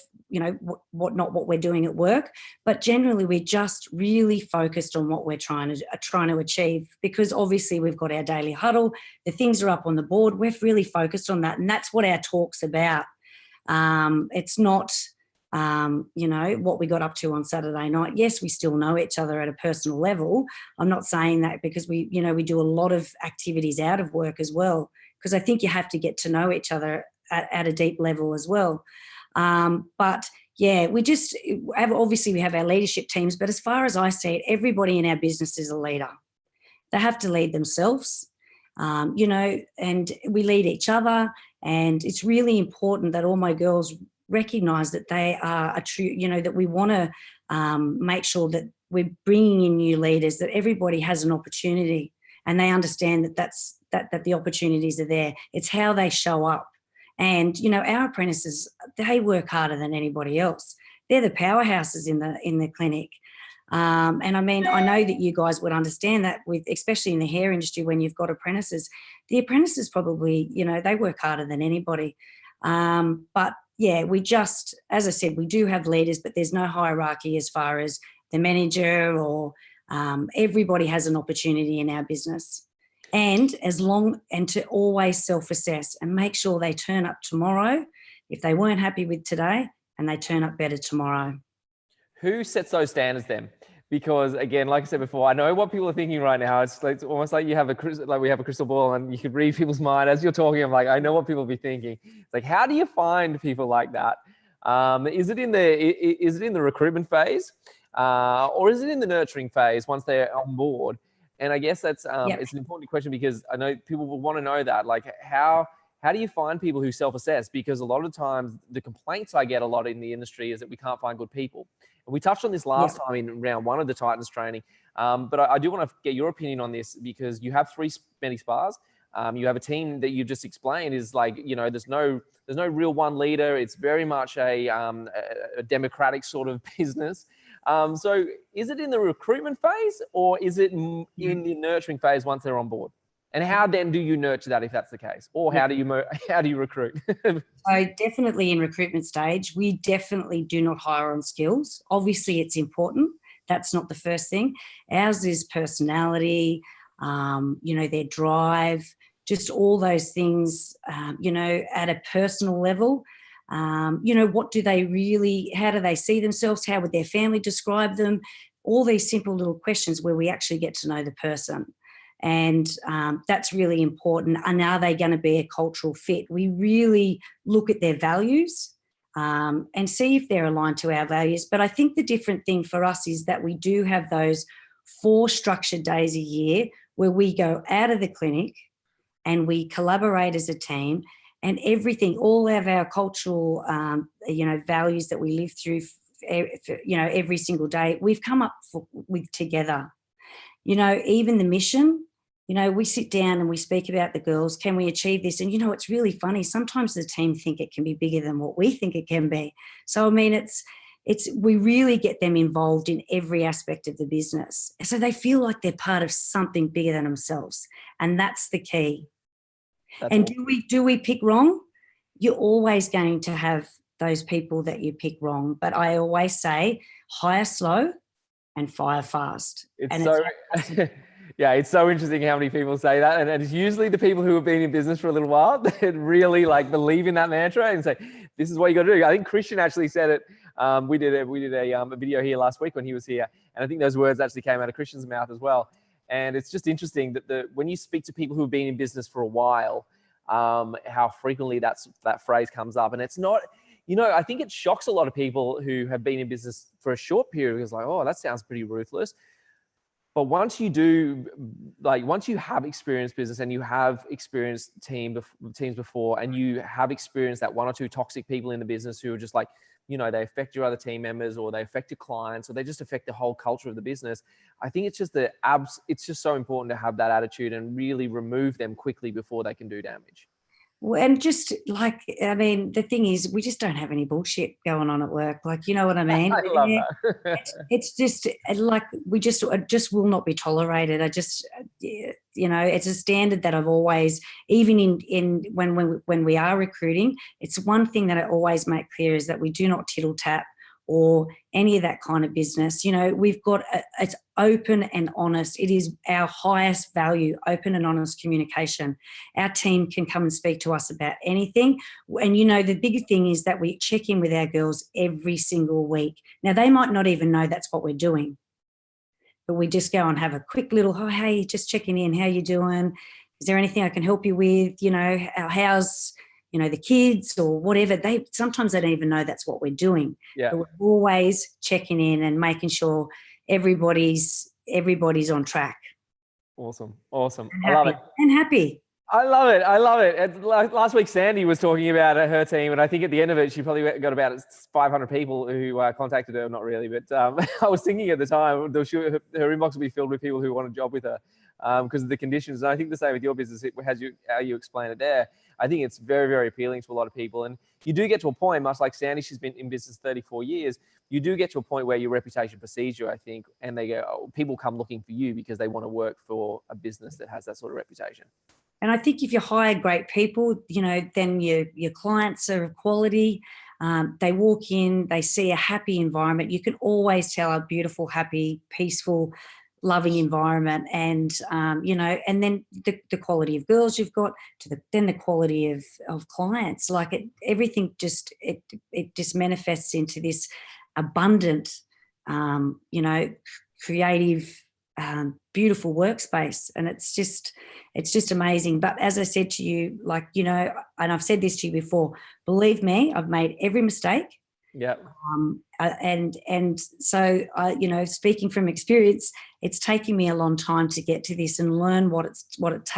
what we're doing at work, but generally we're just really focused on what we're trying to achieve, because obviously we've got our daily huddle, the things are up on the board, we're really focused on that, and that's what our talk's about. It's not, what we got up to on Saturday night. Yes, we still know each other at a personal level. I'm not saying that because we do a lot of activities out of work as well, because I think you have to get to know each other at a deep level as well. But yeah, we have our leadership teams, but as far as I see it, everybody in our business is a leader. They have to lead themselves, and we lead each other. And it's really important that all my girls recognise that they are a true, that we want to make sure that we're bringing in new leaders, that everybody has an opportunity, and they understand that the opportunities are there. It's how they show up. And, our apprentices, they work harder than anybody else. They're the powerhouses in the clinic. And I mean, I know that you guys would understand that especially in the hair industry, when you've got apprentices, the apprentices probably, they work harder than anybody. But yeah, as I said, we do have leaders, but there's no hierarchy as far as the manager or everybody has an opportunity in our business. And to always self-assess and make sure they turn up tomorrow if they weren't happy with today, and they turn up better tomorrow. Who sets those standards then? Because again, like I said before, I know what people are thinking right now. It's almost like we have a crystal ball and you can read people's mind as you're talking. I'm like, I know what people will be thinking. It's like, how do you find people like that? Is it in the recruitment phase, or is it in the nurturing phase once they're on board? And I guess that's it's an important question, because I know people will want to know that, like, how do you find people who self-assess? Because a lot of times the complaints I get a lot in the industry is that we can't find good people. And we touched on this last time in round 1 of the Titans training. But I do want to get your opinion on this, because you have 3 many spas. You have a team that you just explained is like, there's no real one leader. It's very much a democratic sort of business. So is it in the recruitment phase, or is it in the nurturing phase once they're on board? And how then do you nurture that if that's the case? Or how do you recruit? So definitely in recruitment stage, we definitely do not hire on skills. Obviously it's important. That's not the first thing. Ours is personality, their drive, just all those things, at a personal level. What do they really, how do they see themselves? How would their family describe them? All these simple little questions where we actually get to know the person. And that's really important. And are they going to be a cultural fit? We really look at their values and see if they're aligned to our values. But I think the different thing for us is that we do have those 4 structured days a year where we go out of the clinic and we collaborate as a team, and everything, all of our cultural, values that we live through, every single day, we've come up with together. Even the mission, we sit down and we speak about the girls. Can we achieve this? And, it's really funny. Sometimes the team think it can be bigger than what we think it can be. So, I mean, we really get them involved in every aspect of the business. So they feel like they're part of something bigger than themselves. And that's the key. And do we pick wrong? You're always going to have those people that you pick wrong. But I always say hire slow and fire fast. It's so interesting how many people say that. And it's usually the people who have been in business for a little while that really believe in that mantra and say, this is what you got to do. I think Christian actually said it. We did a video here last week when he was here. And I think those words actually came out of Christian's mouth as well. And it's just interesting that when you speak to people who have been in business for a while, how frequently that phrase comes up. And it's not, I think it shocks a lot of people who have been in business for a short period, because like, oh, that sounds pretty ruthless. But once you have experienced business and you have experienced teams before, and you have experienced that 1 or 2 toxic people in the business who are just like you know, they affect your other team members, or they affect your clients, or they just affect the whole culture of the business. I think it's just it's just so important to have that attitude and really remove them quickly before they can do damage. And just like, I mean, the thing is, we just don't have any bullshit going on at work. Like, you know what I mean? I love that. It's just like, it just will not be tolerated. You know, it's a standard that I've always, even in when we are recruiting, it's one thing that I always make clear is that we do not tittle tap or any of that kind of business. You know, we've got it's open and honest. It is our highest value, open and honest communication. Our team can come and speak to us about anything. And, you know, the big thing is that we check in with our girls every single week. Now, they might not even know that's what we're doing, but we just go and have a quick little, oh, hey, just checking in. How you doing? Is there anything I can help you with? You know, how's, you know, the kids or whatever. Sometimes they don't even know that's what we're doing. Yeah. But we're always checking in and making sure everybody's on track. Awesome. I love it. And happy. I love it. And last week, Sandy was talking about her team, and I think at the end of it, she probably got about 500 people who contacted her. Not really, but I was thinking at the time, her inbox will be filled with people who want a job with her because of the conditions. And I think the same with your business, how you explain it there. I think it's very, very appealing to a lot of people. And you do get to a point, much like Sandy, she's been in business 34 years. You do get to a point where your reputation precedes you, I think, and they go, oh, people come looking for you because they want to work for a business that has that sort of reputation. And I think if you hire great people, you know, then your clients are of quality. They walk in, they see a happy environment. You can always tell a beautiful, happy, peaceful, loving environment. And, you know, and then the quality of girls you've got then the quality of clients. Like everything just, it just manifests into this abundant, you know, creative, beautiful workspace. And it's just amazing. But as I said to you, like, you know, and I've said this to you before, believe me, I've made every mistake. Yeah. And so, you know, speaking from experience, it's taking me a long time to get to this and learn what it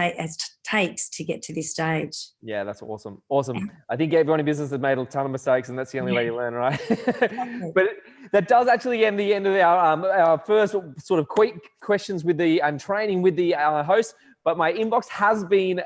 takes to get to this stage. Yeah, that's awesome. I think everyone in business has made a ton of mistakes, and that's the only way you learn, right? But that does actually end the end of our first sort of quick questions with and training with the host. But my inbox has been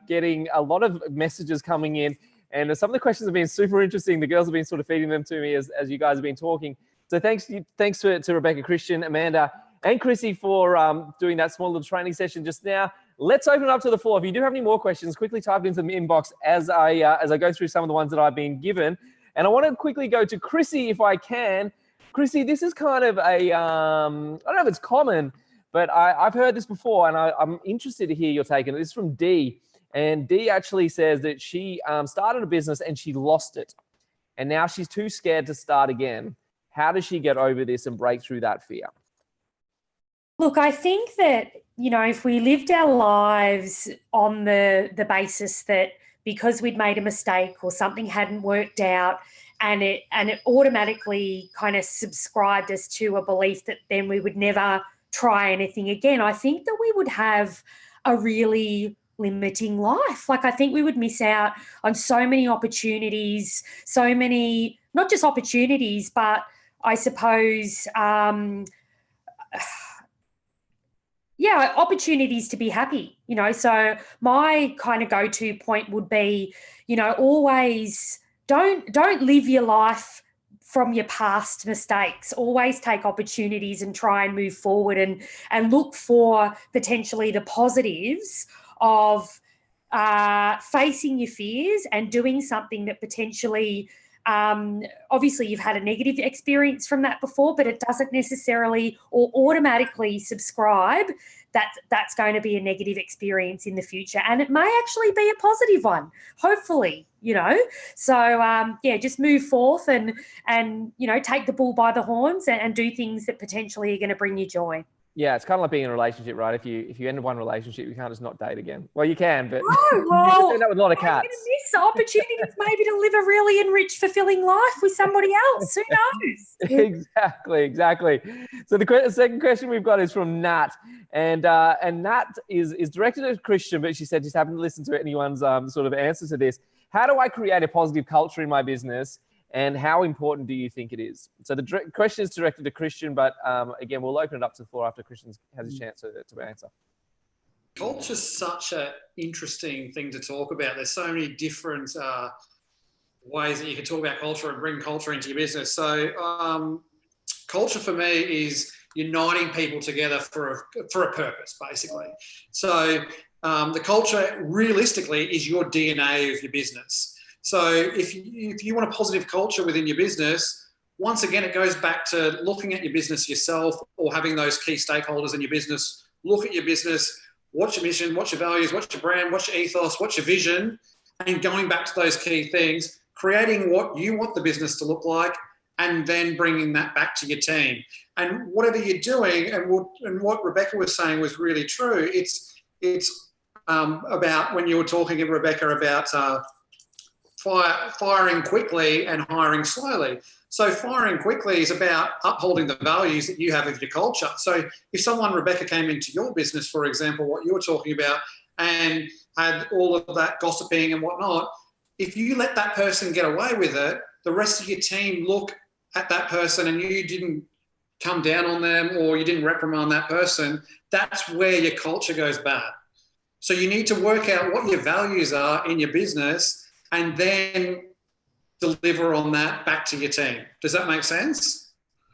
getting a lot of messages coming in. And some of the questions have been super interesting. The girls have been sort of feeding them to me as you guys have been talking. So thanks to Rebecca, Christian, Amanda, and Chrissy for doing that small little training session just now. Let's open it up to the floor. If you do have any more questions, quickly type it into the inbox as I go through some of the ones that I've been given. And I want to quickly go to Chrissy if I can. Chrissy, this is kind of I don't know if it's common, but I've heard this before, and I'm interested to hear your take on it. This is from Dee. And Dee actually says that she started a business and she lost it. And now she's too scared to start again. How does she get over this and break through that fear? Look, I think that, you know, if we lived our lives on the basis that because we'd made a mistake or something hadn't worked out, and it automatically kind of subscribed us to a belief that then we would never try anything again, I think that we would have a really limiting life. Like, I think we would miss out on so many opportunities, so many, not just opportunities, but I suppose, opportunities to be happy, you know. So my kind of go-to point would be, you know, always don't live your life from your past mistakes. Always take opportunities and try and move forward and look for potentially the positives of facing your fears and doing something that potentially, obviously you've had a negative experience from that before, but it doesn't necessarily or automatically subscribe that that's going to be a negative experience in the future. And it may actually be a positive one, hopefully, you know. So, just move forth and you know, take the bull by the horns and do things that potentially are going to bring you joy. Yeah, it's kind of like being in a relationship, right? If you end one relationship, you can't just not date again. Well, you can, but oh, well, you end up with a lot of cats. You're going to miss opportunities maybe to live a really enriched, fulfilling life with somebody else. Who knows? Exactly. So the second question we've got is from Nat, and Nat is directed at Christian, but she said just haven't listened to anyone's sort of answer to this. How do I create a positive culture in my business And how important do you think it is? So the question is directed to Christian, but again, we'll open it up to the floor after Christian has a chance to answer. Culture's such an interesting thing to talk about. There's so many different ways that you can talk about culture and bring culture into your business. So culture for me is uniting people together for a purpose, basically. So the culture realistically is your DNA of your business. So if you want a positive culture within your business, once again, it goes back to looking at your business yourself or having those key stakeholders in your business. Look at your business, what's your mission, what's your values, what's your brand, what's your ethos, what's your vision, and going back to those key things, creating what you want the business to look like, and then bringing that back to your team. And whatever you're doing, and what Rebecca was saying was really true. It's about when you were talking, Rebecca, about firing quickly and hiring slowly. So firing quickly is about upholding the values that you have with your culture. So if someone, Rebecca, came into your business, for example, what you were talking about, and had all of that gossiping and whatnot, if you let that person get away with it, the rest of your team look at that person and you didn't come down on them or you didn't reprimand that person, that's where your culture goes bad. So you need to work out what your values are in your business and then deliver on that back to your team. Does that make sense?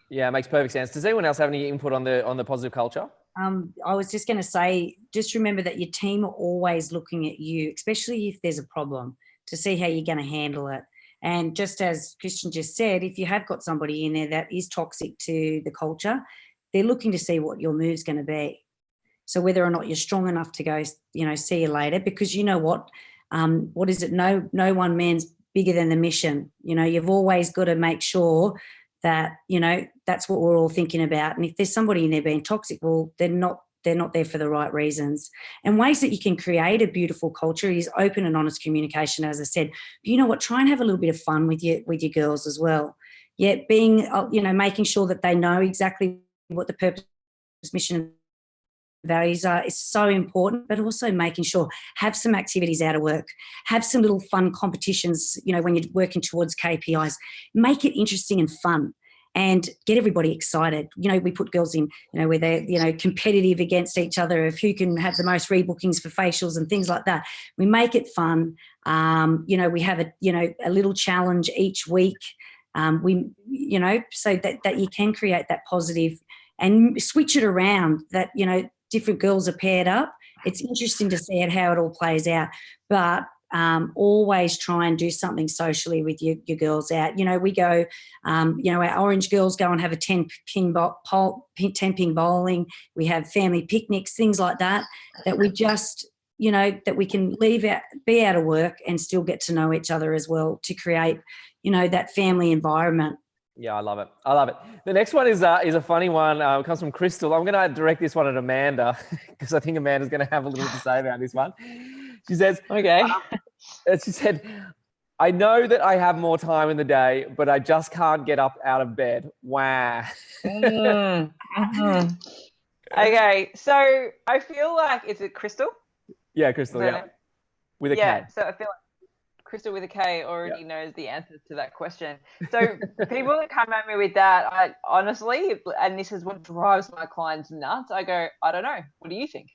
Yeah, it makes perfect sense. Does anyone else have any input on the positive culture? I was just going to say, just remember that your team are always looking at you, especially if there's a problem, to see how you're going to handle it. And just as Christian just said, if you have got somebody in there that is toxic to the culture, they're looking to see what your move's going to be. So whether or not you're strong enough to go, see you later, because you know what is it? No one man's bigger than the mission. You've always got to make sure that, that's what we're all thinking about. And if there's somebody in there being toxic, well, they're not there for the right reasons. And ways that you can create a beautiful culture is open and honest communication, as I said. But you know what? Try and have a little bit of fun with your girls as well. Yeah, being, making sure that they know exactly what the purpose, mission, values are is so important, but also making sure, have some activities out of work, have some little fun competitions, when you're working towards KPIs, make it interesting and fun and get everybody excited. We put girls in, where they're, competitive against each other of who can have the most rebookings for facials and things like that. We make it fun. We have a little challenge each week. So that you can create that positive and switch it around that, different girls are paired up. It's interesting to see how it all plays out, but always try and do something socially with your girls out. We go, our orange girls go and have a 10-pin bowling. We have family picnics, things like that we just, that we can be out of work and still get to know each other as well to create, that family environment. Yeah, I love it. The next one is a funny one. It comes from Crystal. I'm going to direct this one at Amanda because I think Amanda's going to have a little to say about this one. She says, okay. She said, I know that I have more time in the day, but I just can't get up out of bed. Wow. Mm-hmm. Okay, so I feel like, is it Crystal? Yeah, Crystal, yeah. With a K. So I feel like Crystal with a K already knows the answer to that question. So people that come at me with that, I honestly, and this is what drives my clients nuts, I go, I don't know. What do you think?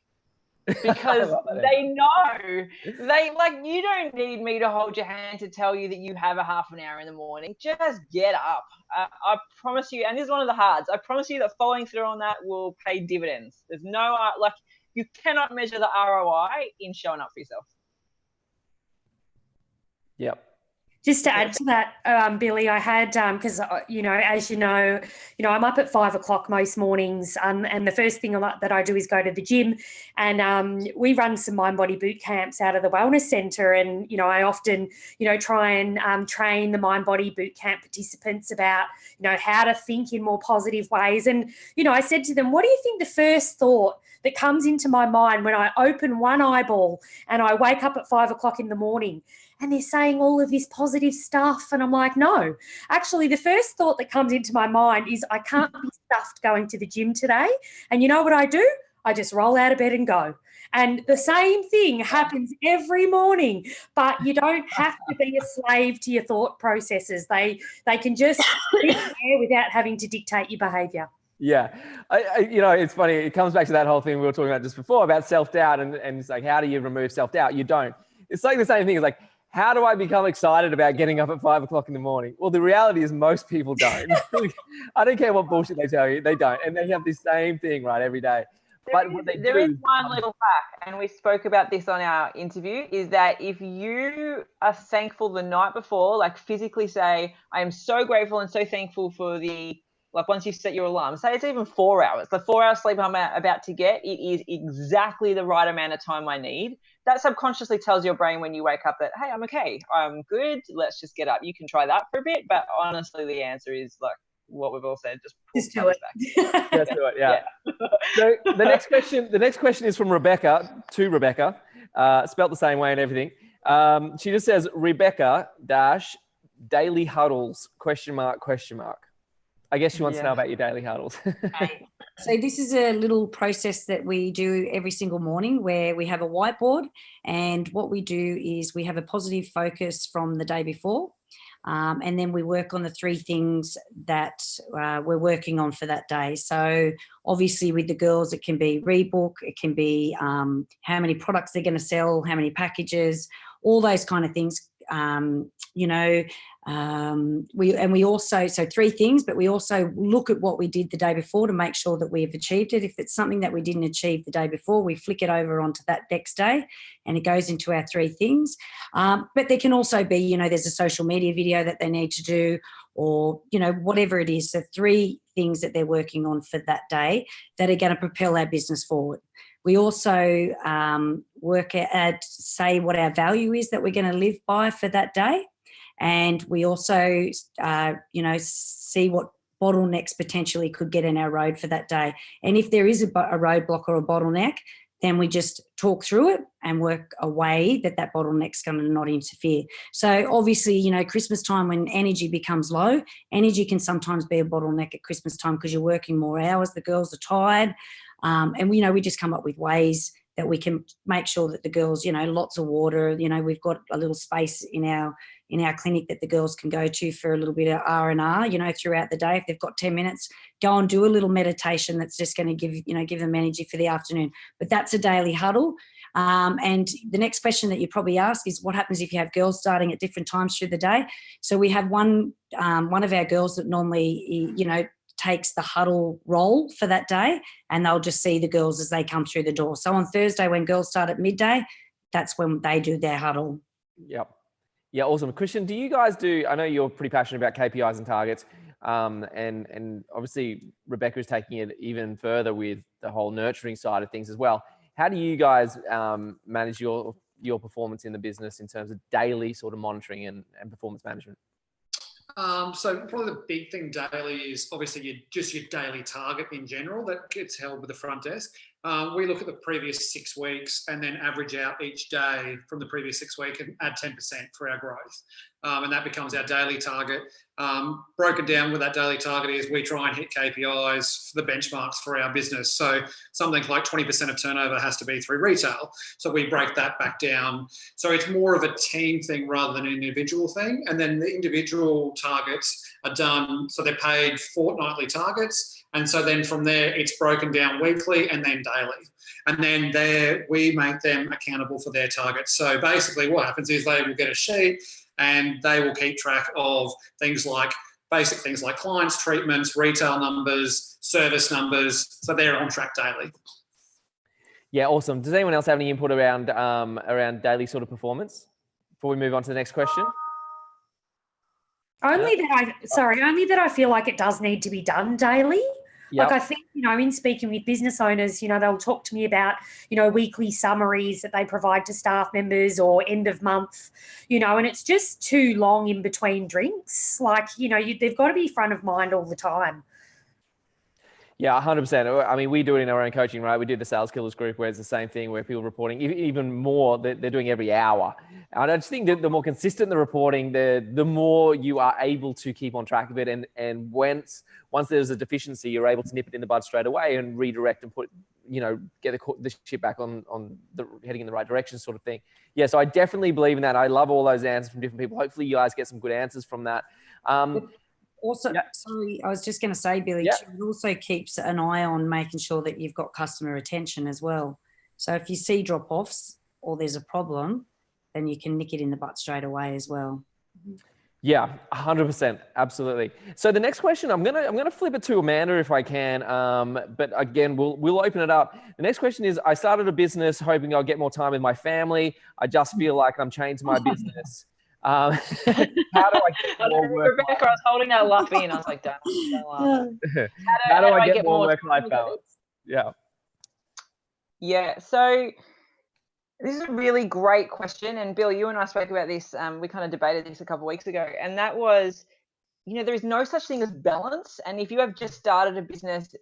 Because they know. You don't need me to hold your hand to tell you that you have a half an hour in the morning. Just get up. I promise you, and this is one of the hards, I promise you that following through on that will pay dividends. There's no, you cannot measure the ROI in showing up for yourself. Yep. Just to add to that, Billy, I had, because, as you know, I'm up at 5 o'clock most mornings, and the first thing that I do is go to the gym, and we run some mind body boot camps out of the wellness centre, and, I often, try and train the mind body boot camp participants about, how to think in more positive ways. And, I said to them, what do you think the first thought that comes into my mind when I open one eyeball and I wake up at 5 o'clock in the morning? And they're saying all of this positive stuff. And I'm like, no, actually, the first thought that comes into my mind is I can't be stuffed going to the gym today. And you know what I do? I just roll out of bed and go. And the same thing happens every morning, but you don't have to be a slave to your thought processes. They can just be there without having to dictate your behavior. Yeah. It's funny. It comes back to that whole thing we were talking about just before about self-doubt, and it's like, how do you remove self-doubt? You don't. It's like the same thing. It's like, how do I become excited about getting up at 5 o'clock in the morning? Well, the reality is most people don't. I don't care what bullshit they tell you. They don't. And they have the same thing, right, every day. There is one little hack, and we spoke about this on our interview, is that if you are thankful the night before, like physically say, I am so grateful and so thankful for once you set your alarm, say it's even 4 hours, the 4 hours sleep I'm about to get, it is exactly the right amount of time I need. That subconsciously tells your brain when you wake up that, hey, I'm okay, I'm good, let's just get up. You can try that for a bit, but honestly, the answer is like what we've all said, just do it. Let's do it, yeah. So the next question is from Rebecca, to Rebecca, spelt the same way and everything. She just says, Rebecca daily huddles, ? I guess she wants to know about your daily huddles. So this is a little process that we do every single morning where we have a whiteboard, and what we do is we have a positive focus from the day before, and then we work on the 3 things that we're working on for that day. So obviously with the girls, it can be rebook, it can be how many products they're going to sell, how many packages, all those kind of things. We also, so 3 things, but we also look at what we did the day before to make sure that we've achieved it. If it's something that we didn't achieve the day before, we flick it over onto that next day and it goes into our 3 things. But there can also be, there's a social media video that they need to do, or, whatever it is. So 3 things that they're working on for that day that are going to propel our business forward. We also work at, say, what our value is that we're going to live by for that day. And we also, see what bottlenecks potentially could get in our road for that day. And if there is a roadblock or a bottleneck, then we just talk through it and work a way that bottleneck's going to not interfere. So obviously, Christmas time when energy becomes low, energy can sometimes be a bottleneck at Christmas time because you're working more hours, the girls are tired. And we just come up with ways that we can make sure that the girls, lots of water, we've got a little space in our clinic that the girls can go to for a little bit of R&R, throughout the day. If they've got 10 minutes, go and do a little meditation that's just going to give them energy for the afternoon. But that's a daily huddle. And the next question that you probably ask is what happens if you have girls starting at different times through the day? So we have one of our girls that normally, takes the huddle role for that day, and they'll just see the girls as they come through the door. So on Thursday when girls start at midday, that's when they do their huddle. Yep. Yeah, awesome. Christian, do you guys I know you're pretty passionate about KPIs and targets, and obviously Rebecca's taking it even further with the whole nurturing side of things as well. How do you guys manage your performance in the business in terms of daily sort of monitoring and performance management? So probably the big thing daily is obviously your daily target in general that gets held with the front desk. We look at the previous 6 weeks and then average out each day from the previous 6 weeks and add 10% for our growth. And that becomes our daily target. Broken down with that daily target is we try and hit KPIs for the benchmarks for our business. So something like 20% of turnover has to be through retail. So we break that back down. So it's more of a team thing rather than an individual thing. And then the individual targets are done, so they're paid fortnightly targets. And so then from there, it's broken down weekly and then daily. And then there we make them accountable for their targets. So basically what happens is they will get a sheet and they will keep track of basic things like clients, treatments, retail numbers, service numbers. So they're on track daily. Yeah, awesome. Does anyone else have any input around daily sort of performance before we move on to the next question? Only that I feel like it does need to be done daily. Yep. Like I think, in speaking with business owners, they'll talk to me about, weekly summaries that they provide to staff members or end of month, and it's just too long in between drinks. Like, they've got to be front of mind all the time. Yeah, 100%. I mean, we do it in our own coaching, right? We did the Sales Killers group where it's the same thing where people reporting even more, they're doing every hour. And I just think that the more consistent the reporting, the more you are able to keep on track of it. And once there's a deficiency, you're able to nip it in the bud straight away and redirect and put get the ship back on the heading in the right direction sort of thing. Yeah, so I definitely believe in that. I love all those answers from different people. Hopefully you guys get some good answers from that. Also, sorry, I was just going to say, Billy, too, it also keeps an eye on making sure that you've got customer attention as well. So if you see drop-offs or there's a problem, then you can nick it in the butt straight away as well. Yeah, 100%, absolutely. So the next question, I'm gonna flip it to Amanda if I can. But again, we'll open it up. The next question is: I started a business hoping I'll get more time with my family. I just feel like I'm chained to my business. How do I get more work? Rebecca, I was holding that laugh in. I was like, don't laugh. How do I get more work-life balance? Yeah. Yeah. So this is a really great question. And Bill, you and I spoke about this. We kind of debated this a couple of weeks ago. And that was, there is no such thing as balance. And if you have just started a business,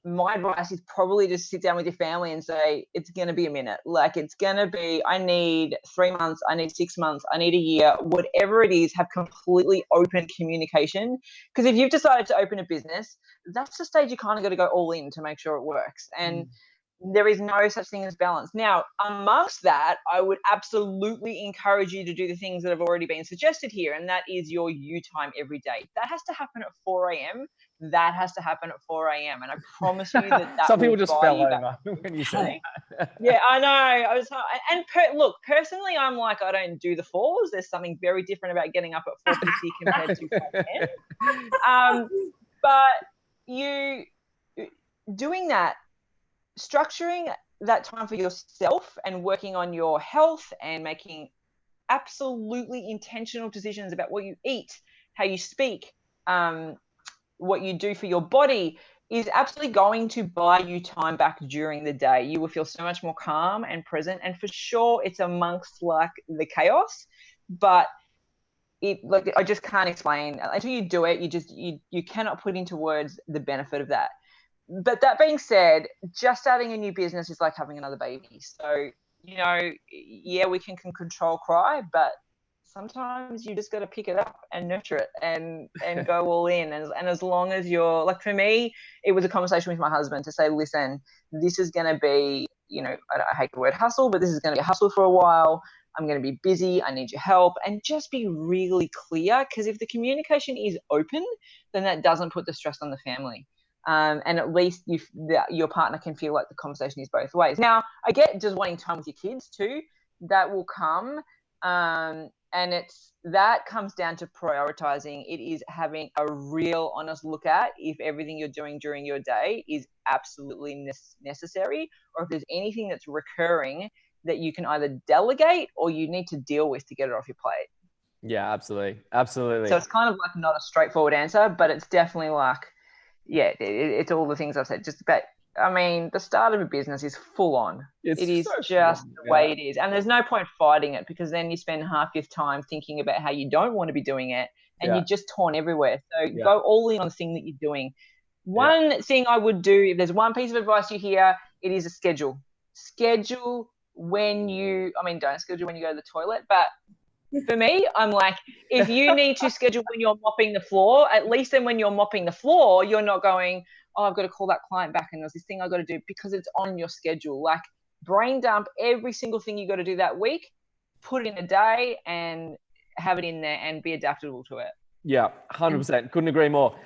my advice is probably just sit down with your family and say, it's going to be a minute. Like it's going to be, I need 3 months, I need 6 months, I need a year, whatever it is, have completely open communication. Because if you've decided to open a business, that's the stage you kind of got to go all in to make sure it works. And there is no such thing as balance. Now, amongst that, I would absolutely encourage you to do the things that have already been suggested here, and that is your you time every day. That has to happen at 4 a.m. That has to happen at 4 a.m. And I promise you that some people just fell over when you said that. Yeah, I know. I was, look, personally, I'm like, I don't do the 4s. There's something very different about getting up at 4:50 compared to 4:10. But you doing that, structuring that time for yourself and working on your health and making absolutely intentional decisions about what you eat, how you speak, what you do for your body is absolutely going to buy you time back during the day. You will feel so much more calm and present. And for sure, it's amongst like the chaos, but I just can't explain until you do it. You cannot put into words the benefit of that. But that being said, just starting a new business is like having another baby. So, yeah, we can control cry, but sometimes you just got to pick it up and nurture it and go all in. And as long as you're like, for me, it was a conversation with my husband to say, listen, this is going to be, I hate the word hustle, but this is going to be a hustle for a while. I'm going to be busy. I need your help. And just be really clear, because if the communication is open, then that doesn't put the stress on the family. And at least your partner can feel like the conversation is both ways. Now, I get just wanting time with your kids too. That will come. And that comes down to prioritizing. It is having a real honest look at if everything you're doing during your day is absolutely necessary, or if there's anything that's recurring that you can either delegate or you need to deal with to get it off your plate. Yeah, absolutely. Absolutely. So it's kind of like not a straightforward answer, but it's definitely like, yeah, it's all the things I've said. Just about, the start of a business is full on. It is so just the way it is. And there's no point fighting it, because then you spend half your time thinking about how you don't want to be doing it, and you're just torn everywhere. So go all in on the thing that you're doing. One thing I would do, if there's one piece of advice you hear, it is a schedule. Schedule when don't schedule when you go to the toilet, but for me, I'm like, if you need to schedule when you're mopping the floor, at least then when you're mopping the floor, you're not going, oh, I've got to call that client back and there's this thing I've got to do, because it's on your schedule. Like, brain dump every single thing you got to do that week, put it in a day and have it in there and be adaptable to it. Yeah, 100%. Couldn't agree more.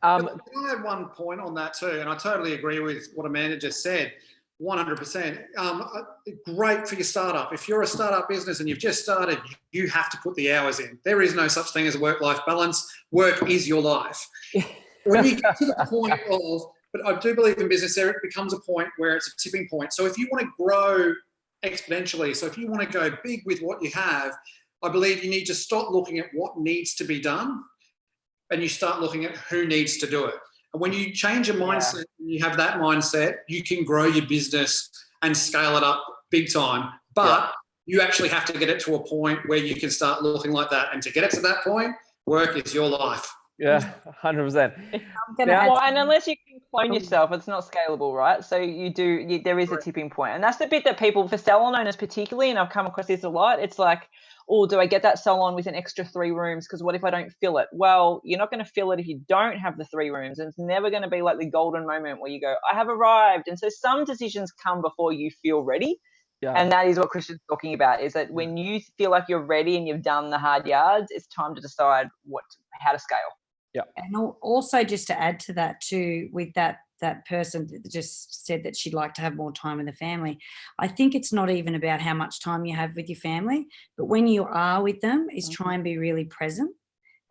Can I add one point on that too? And I totally agree with what Amanda just said. 100%. Great for your startup. If you're a startup business and you've just started, you have to put the hours in. There is no such thing as a work-life balance. Work is your life. When you get to the point of, but I do believe in business, there becomes a point where it's a tipping point. So if you want to grow exponentially, so if you want to go big with what you have, I believe you need to stop looking at what needs to be done and you start looking at who needs to do it. And when you change your mindset and you have that mindset, you can grow your business and scale it up big time. But you actually have to get it to a point where you can start looking like that. And to get it to that point, work is your life. Yeah, 100%. I'm gonna Now- add Well, and unless you can clone yourself, it's not scalable, right? So there is a tipping point. And that's the bit that people, for salon owners particularly, and I've come across this a lot, it's like, oh, do I get that salon with an extra 3 rooms? Because what if I don't fill it? Well, you're not going to fill it if you don't have the 3 rooms. And it's never going to be like the golden moment where you go, I have arrived. And so some decisions come before you feel ready. Yeah. And that is what Christian's talking about, is that when you feel like you're ready and you've done the hard yards, it's time to decide how to scale. And also, just to add to that too, with that person that just said that she'd like to have more time with the family, I think it's not even about how much time you have with your family, but when you are with them, is try and be really present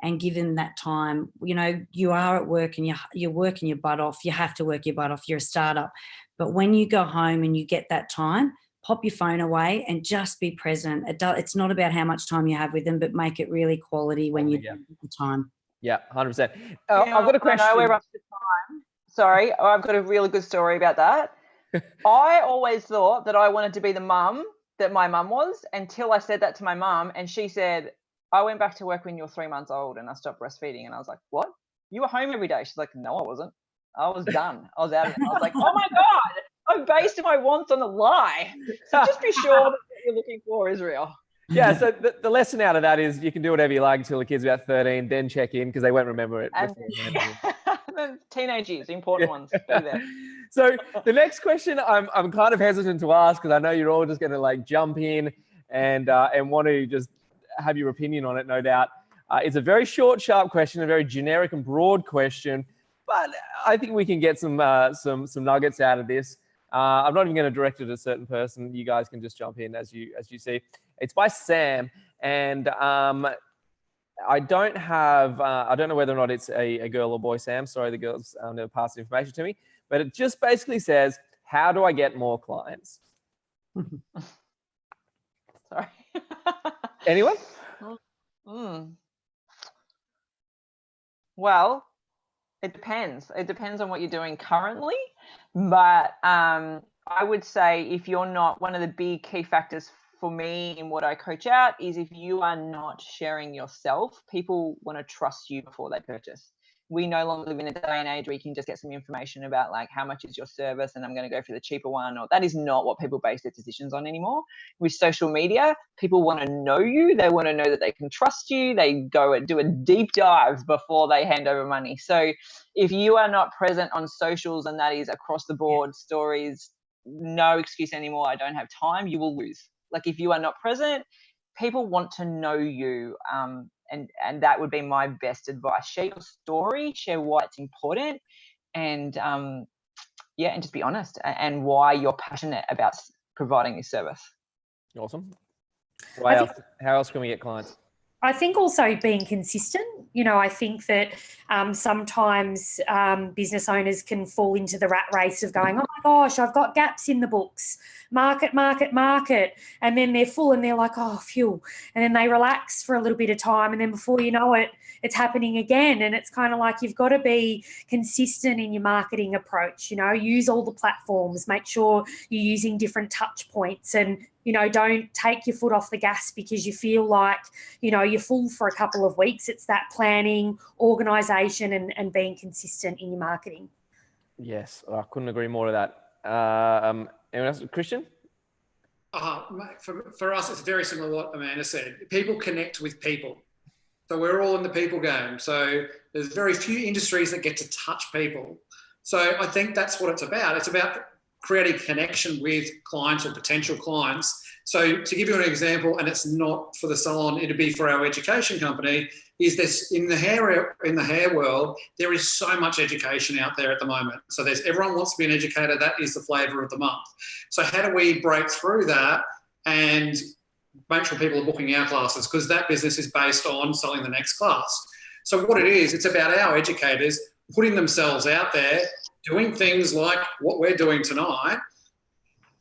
and give them that time. You know, you are at work and you're working your butt off. You have to work your butt off. You're a startup. But when you go home and you get that time, pop your phone away and just be present. It's not about how much time you have with them, but make it really quality when you have the time. Yeah, 100%. Oh, I've got a question. I know we're up to time. Sorry, I've got a really good story about that. I always thought that I wanted to be the mum that my mum was, until I said that to my mum, and she said, I went back to work when you were 3 months old and I stopped breastfeeding. And I was like, what? You were home every day? She's like, no, I wasn't. I was done. I was out of it. I was like, oh my God, I based my wants on a lie. So just be sure that what you're looking for is real. Yeah, so the lesson out of that is you can do whatever you like until the kid's about 13, then check in because they won't remember it. And then teenage years, the important ones. Be there. So the next question I'm kind of hesitant to ask because I know you're all just going to like jump in and want to just have your opinion on it, no doubt. It's a very short, sharp question, a very generic and broad question, but I think we can get some nuggets out of this. I'm not even going to direct it at a certain person. You guys can just jump in as you see. It's by Sam, and I don't know whether or not it's a girl or boy, Sam. Sorry, the girls never passed the information to me. But it just basically says, how do I get more clients? Sorry. Anyone? Well, it depends. It depends on what you're doing currently. But I would say if you're not, one of the big key factors for me in what I coach out is if you are not sharing yourself, people want to trust you before they purchase. We no longer live in a day and age where you can just get some information about like how much is your service and I'm going to go for the cheaper one, or that is not what people base their decisions on anymore. With social media, people want to know you. They want to know that they can trust you. They go and do a deep dive before they hand over money. So if you are not present on socials, and that is across the board, stories, no excuse anymore, I don't have time, you will lose. Like if you are not present, people want to know you. And that would be my best advice. Share your story, share why it's important, and and just be honest and why you're passionate about providing this service. Awesome. How else can we get clients? I think also being consistent. You know, I think that sometimes business owners can fall into the rat race of going, oh my gosh, I've got gaps in the books, market. And then they're full and they're like, oh, phew. And then they relax for a little bit of time. And then before you know it, it's happening again. And it's kind of like you've got to be consistent in your marketing approach. You know, use all the platforms, make sure you're using different touch points, and you know, don't take your foot off the gas because you feel like, you know, you're full for a couple of weeks. It's that planning, organisation and being consistent in your marketing. Yes, I couldn't agree more to that. Anyone else? Christian? For us, it's very similar to what Amanda said. People connect with people. So we're all in the people game. So there's very few industries that get to touch people. So I think that's what it's about. It's about creating connection with clients or potential clients. So to give you an example, and it's not for the salon, it'd be for our education company, is this in the hair world, there is so much education out there at the moment. So everyone wants to be an educator. That is the flavour of the month. So how do we break through that and make sure people are booking our classes? Because that business is based on selling the next class. So what it is, it's about our educators putting themselves out there, doing things like what we're doing tonight,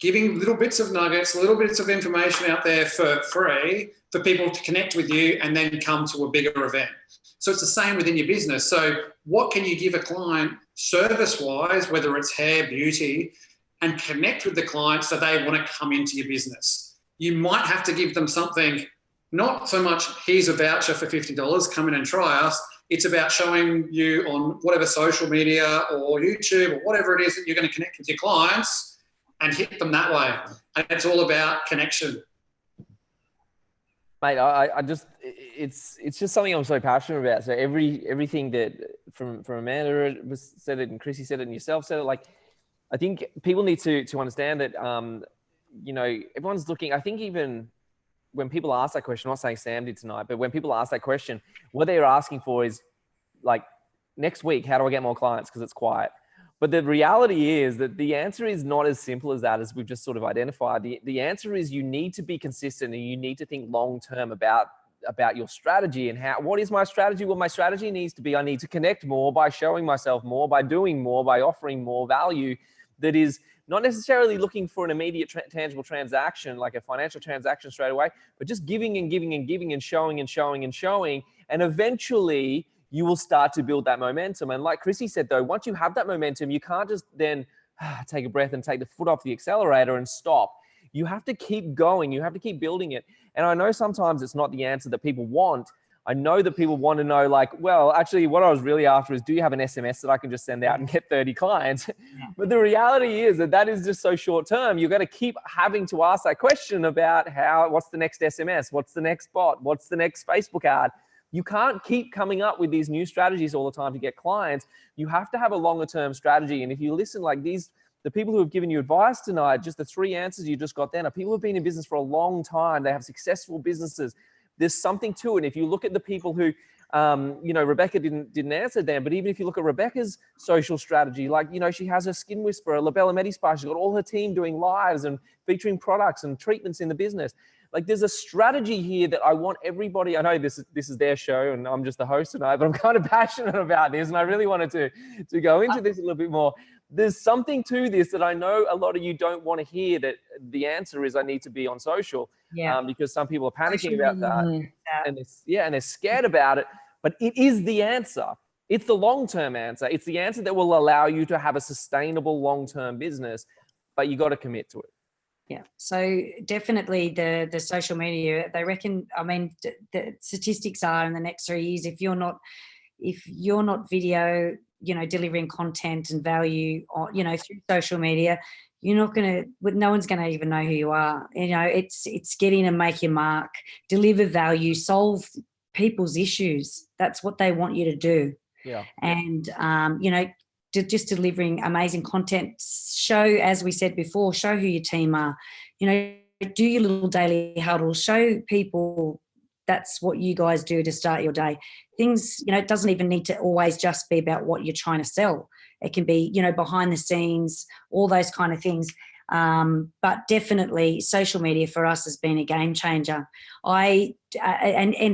giving little bits of nuggets, little bits of information out there for free for people to connect with you and then come to a bigger event. So it's the same within your business. So what can you give a client service-wise, whether it's hair, beauty, and connect with the client so they want to come into your business? You might have to give them something, not so much, here's a voucher for $50, come in and try us. It's about showing you on whatever social media or YouTube or whatever it is that you're going to connect with your clients and hit them that way. And it's all about connection. Mate, I just, it's just something I'm so passionate about. So everything that from Amanda was said it, and Chrissy said it, and yourself said it, like, I think people need to understand that, you know, everyone's looking, I think even when people ask that question, I'm not saying Sam did tonight, but when people ask that question, what they're asking for is like, next week, how do I get more clients? Because it's quiet. But the reality is that the answer is not as simple as that, as we've just sort of identified. The answer is you need to be consistent, and you need to think long-term about your strategy and what is my strategy? Well, my strategy needs to be, I need to connect more by showing myself more, by doing more, by offering more value that is not necessarily looking for an immediate tangible transaction, like a financial transaction straight away, but just giving and giving and giving and showing and showing and showing. And eventually you will start to build that momentum. And like Chrissy said, though, once you have that momentum, you can't just then take a breath and take the foot off the accelerator and stop. You have to keep going. You have to keep building it. And I know sometimes it's not the answer that people want. I know that people want to know, like, well, actually what I was really after is, do you have an SMS that I can just send out and get 30 clients? But the reality is that is just so short term. You're going to keep having to ask that question about what's the next SMS? What's the next bot? What's the next Facebook ad? You can't keep coming up with these new strategies all the time to get clients. You have to have a longer term strategy. And if you listen, like the people who have given you advice tonight, just the 3 answers you just got then are people who've been in business for a long time. They have successful businesses. There's something to it. If you look at the people who, you know, Rebecca didn't answer them, but even if you look at Rebecca's social strategy, like, you know, she has her Skin Whisperer, Labella Medispa, she's got all her team doing lives and featuring products and treatments in the business. Like, there's a strategy here that I want everybody, I know this is their show and I'm just the host tonight, but I'm kind of passionate about this and I really wanted to go into this a little bit more. There's something to this that I know a lot of you don't want to hear, that the answer is I need to be on social, because some people are panicking about that. And they're scared about it, but it is the answer. It's the long-term answer. It's the answer that will allow you to have a sustainable long-term business, but you got to commit to it. Yeah, so definitely the social media, they reckon, I mean, the statistics are in the next 3 years, if you're not video, you know, delivering content and value, on, you know, through social media, you're not going to, no one's going to even know who you are. You know, it's get in and make your mark, deliver value, solve people's issues. That's what they want you to do. Yeah. And, you know, just delivering amazing content, show, as we said before, show who your team are, you know, do your little daily huddle, show people that's what you guys do to start your day. Things, you know, it doesn't even need to always just be about what you're trying to sell. It can be, you know, behind the scenes, all those kind of things. But definitely social media for us has been a game changer. And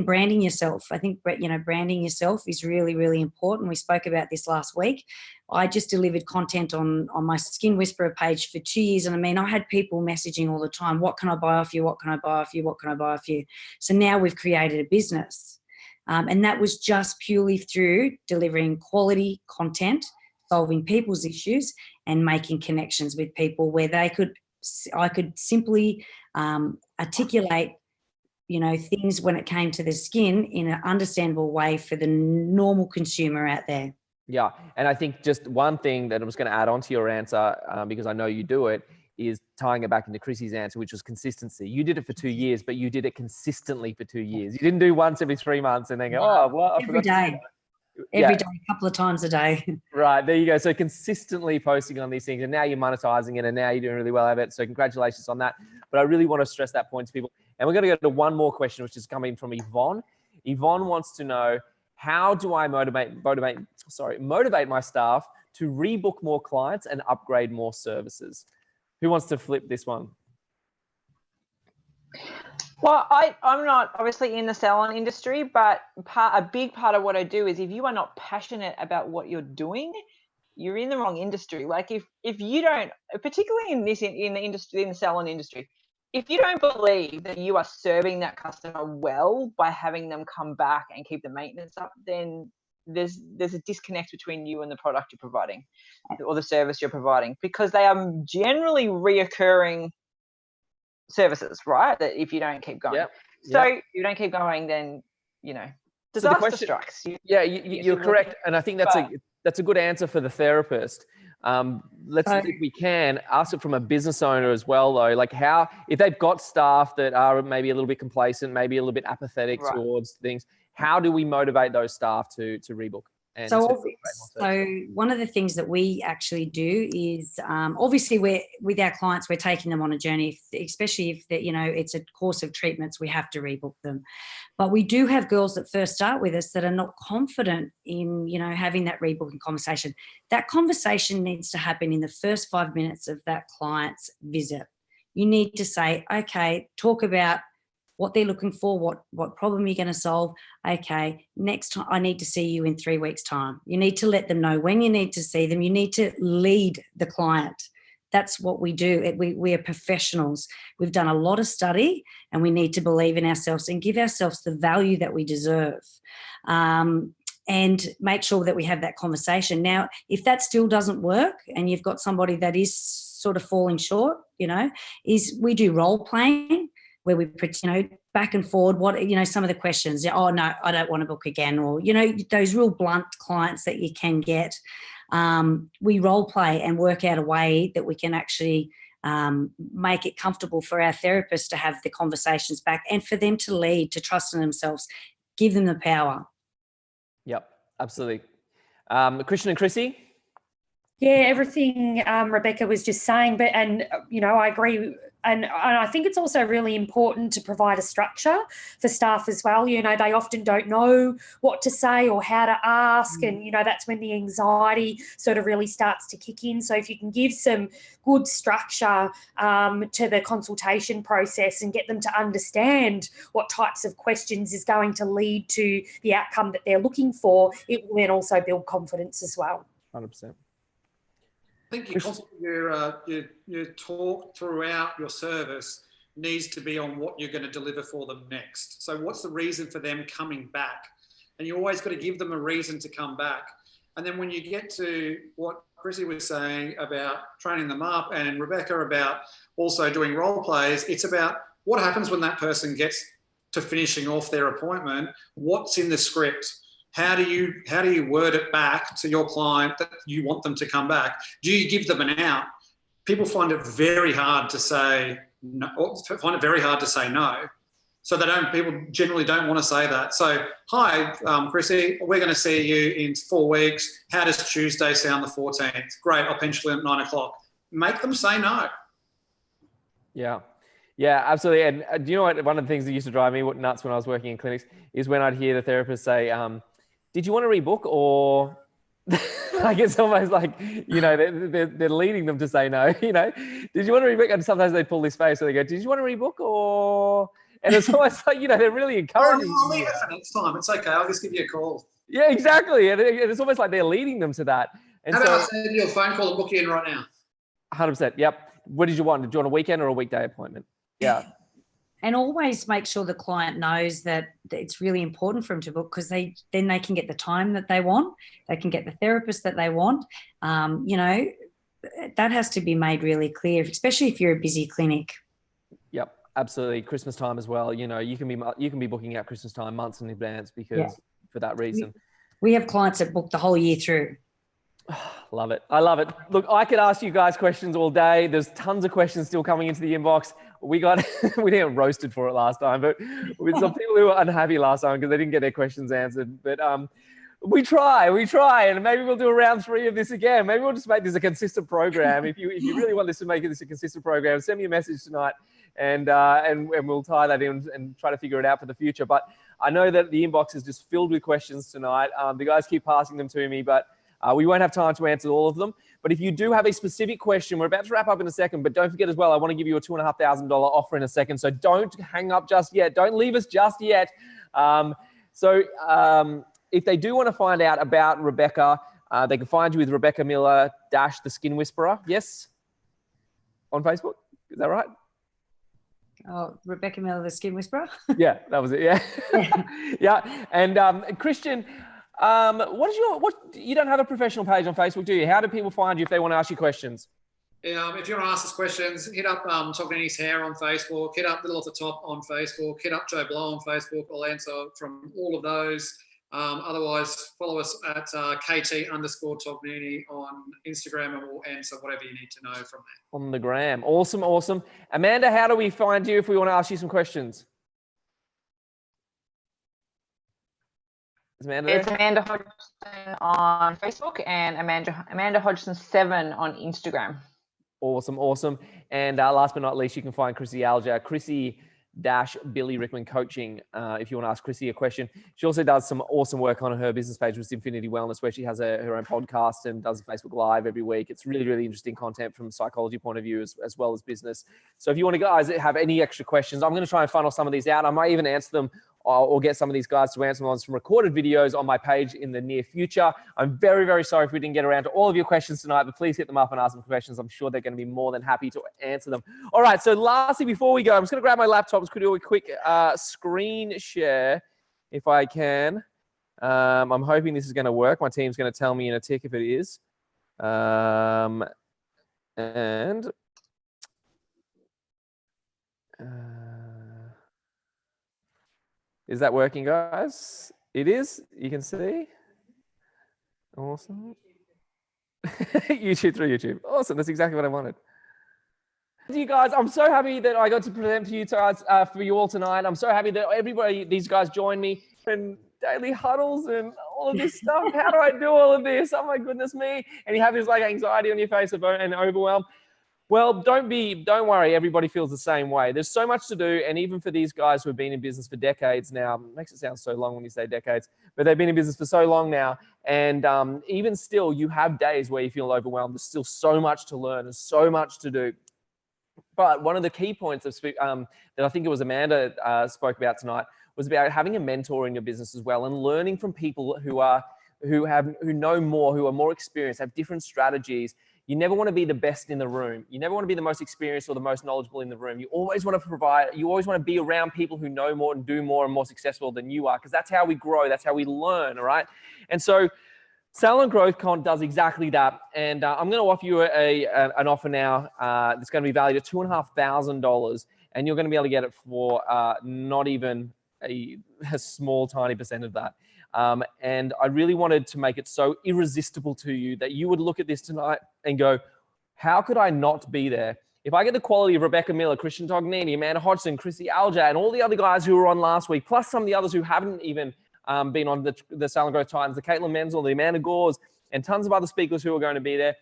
branding yourself. I think, you know, branding yourself is really, really important. We spoke about this last week. I just delivered content on my Skin Whisperer page for 2 years. And I mean, I had people messaging all the time, what can I buy off you? What can I buy off you? What can I buy off you? So now we've created a business. And that was just purely through delivering quality content, solving people's issues and making connections with people where I could simply articulate, you know, things when it came to the skin in an understandable way for the normal consumer out there. Yeah. And I think just one thing that I was going to add on to your answer, because I know you do it, is tying it back into Chrissy's answer, which was consistency. You did it for 2 years, but you did it consistently for 2 years. You didn't do once every 3 months and then go, oh, well, I every forgot day. Every day, a couple of times a day. Right, there you go. So consistently posting on these things, and now you're monetizing it, and now you're doing really well at it. So congratulations on that. But I really want to stress that point to people. And we're going to go to one more question, which is coming from Yvonne. Yvonne wants to know, how do I motivate my staff to rebook more clients and upgrade more services? Who wants to flip this one? Well, I'm not obviously in the salon industry, but a big part of what I do is, if you are not passionate about what you're doing, you're in the wrong industry. Like if you don't, particularly in the salon industry, if you don't believe that you are serving that customer well by having them come back and keep the maintenance up, then there's a disconnect between you and the product you're providing or the service you're providing, because they are generally reoccurring services, right? That if you don't keep going, if you don't keep going, then, you know, Disaster strikes. Yeah, you're correct, and I think that's a good answer for the therapist. If we can, ask it from a business owner as well, though. Like, how, if they've got staff that are maybe a little bit complacent, maybe a little bit apathetic towards things, how do we motivate those staff to rebook? And so one of the things that we actually do is obviously with our clients, we're taking them on a journey, especially if it's a course of treatments, we have to rebook them. But we do have girls that first start with us that are not confident in having that rebooking conversation. That conversation needs to happen in the first 5 minutes of that client's visit. You need to say, okay, talk about what they're looking for, what problem you're going to solve. Okay, next time I need to see you in 3 weeks' time. You need to let them know when you need to see them. You need to lead the client. That's what we do. We are professionals. We've done a lot of study, and we need to believe in ourselves and give ourselves the value that we deserve. And make sure that we have that conversation. Now, if that still doesn't work and you've got somebody that is sort of falling short, is we do role playing, where we, back and forward, some of the questions. Oh, no, I don't want to book again. Or, those real blunt clients that you can get. We role play and work out a way that we can actually make it comfortable for our therapists to have the conversations back and for them to lead, to trust in themselves, give them the power. Yep, absolutely. Christian and Chrissy? Yeah, everything Rebecca was just saying, I agree. And I think it's also really important to provide a structure for staff as well. They often don't know what to say or how to ask. And, that's when the anxiety sort of really starts to kick in. So if you can give some good structure to the consultation process and get them to understand what types of questions is going to lead to the outcome that they're looking for, it will then also build confidence as well. 100%. I think your talk throughout your service needs to be on what you're going to deliver for them next. So what's the reason for them coming back? And you always got to give them a reason to come back. And then when you get to what Chrissy was saying about training them up, and Rebecca about also doing role plays, it's about what happens when that person gets to finishing off their appointment. What's in the script? How do you word it back to your client that you want them to come back? Do you give them an out? People find it very hard to say no. So people generally don't want to say that. So, hi, Chrissy, we're going to see you in 4 weeks. How does Tuesday sound, the 14th? Great, I'll pencil in at 9 o'clock. Make them say no. Yeah. Yeah, absolutely. And do you know what? One of the things that used to drive me nuts when I was working in clinics is when I'd hear the therapist say, did you want to rebook? Or like, it's almost like, they're leading them to say no, did you want to rebook? And sometimes they pull this face where they go, did you want to rebook? Or, and it's almost like, they're really encouraging. I'll leave it for next time. It's okay. I'll just give you a call. Yeah, exactly. And it's almost like they're leading them to that. And how about I send you a phone call and book you in right now? 100%. Yep. What did you want? Did you want a weekend or a weekday appointment? Yeah. And always make sure the client knows that it's really important for them to book, because then they can get the time that they want. They can get the therapist that they want. That has to be made really clear, especially if you're a busy clinic. Yep, absolutely. Christmas time as well. You can be booking out Christmas time months in advance for that reason. We have clients that book the whole year through. Love it. I love it. Look, I could ask you guys questions all day. There's tons of questions still coming into the inbox. We didn't roasted for it last time, but with some people who were unhappy last time because they didn't get their questions answered. But we try, and maybe we'll do a round 3 of this again. Maybe we'll just make this a consistent program. If you really want this to make this a consistent program, send me a message tonight, and we'll tie that in and try to figure it out for the future. But I know that the inbox is just filled with questions tonight. The guys keep passing them to me, but we won't have time to answer all of them. But if you do have a specific question, we're about to wrap up in a second, but don't forget as well, I want to give you a $2,500 offer in a second. So don't hang up just yet. Don't leave us just yet. If they do want to find out about Rebecca, they can find you with Rebecca Miller - the Skin Whisperer. Yes? On Facebook? Is that right? Oh, Rebecca Miller, the Skin Whisperer? Yeah, that was it. Yeah. Yeah. And Christian, you don't have a professional page on Facebook, do you? How do people find you if they want to ask you questions? If you want to ask us questions, hit up Talking His Hair on Facebook, hit up Little Off the Top on Facebook, hit up Joe Blow on Facebook. I'll answer from all of those. Otherwise, follow us at KT_Tognini on Instagram, and we'll answer whatever you need to know from there. On the gram. Awesome, awesome. Amanda, how do we find you if we want to ask you some questions? Is Amanda there? It's Amanda Hodgson on Facebook and Amanda Hodgson 7 on Instagram. Awesome, awesome. And last but not least, you can find Chrissy Alger, Chrissy-Billy Rickman Coaching, if you want to ask Chrissy a question. She also does some awesome work on her business page with Infinity Wellness, where she has her own podcast and does Facebook Live every week. It's really, really interesting content from a psychology point of view as well as business. So if you want to guys have any extra questions, I'm going to try and funnel some of these out. I might even answer them or get some of these guys to answer them on some recorded videos on my page in the near future. I'm very, very sorry if we didn't get around to all of your questions tonight, but please hit them up and ask them questions. I'm sure they're going to be more than happy to answer them. All right, so lastly, before we go, I'm just going to grab my laptop. Just going to do a quick screen share if I can. I'm hoping this is going to work. My team's going to tell me in a tick if it is. Is that working, guys? It is. You can see. Awesome. YouTube through YouTube. Awesome. That's exactly what I wanted. You guys, I'm so happy that I got to present to you guys for you all tonight. I'm so happy that these guys joined me in daily huddles and all of this stuff. How do I do all of this? Oh my goodness me. And you have this like anxiety on your face and overwhelm. Well, don't worry. Everybody feels the same way. There's so much to do. And even for these guys who have been in business for decades now, it makes it sound so long when you say decades, but they've been in business for so long now. And even still, you have days where you feel overwhelmed. There's still so much to learn and so much to do. But one of the key points that I think it was Amanda spoke about tonight was about having a mentor in your business as well and learning from people who know more, who are more experienced, have different strategies. You never want to be the best in the room. You never want to be the most experienced or the most knowledgeable in the room. You always want to be around people who know more and do more and more successful than you are, because that's how we grow. That's how we learn, all right? And so Salon Growth Con does exactly that. And I'm going to offer you an offer now that's going to be valued at $2,500. And you're going to be able to get it for not even a small, tiny percent of that. And I really wanted to make it so irresistible to you that you would look at this tonight and go, how could I not be there? If I get the quality of Rebecca Miller, Christian Tognini, Amanda Hodgson, Chrissy Alger, and all the other guys who were on last week, plus some of the others who haven't even been on the Salon Growth Titans, the Caitlin Menzel, the Amanda Gores, and tons of other speakers who are going to be there,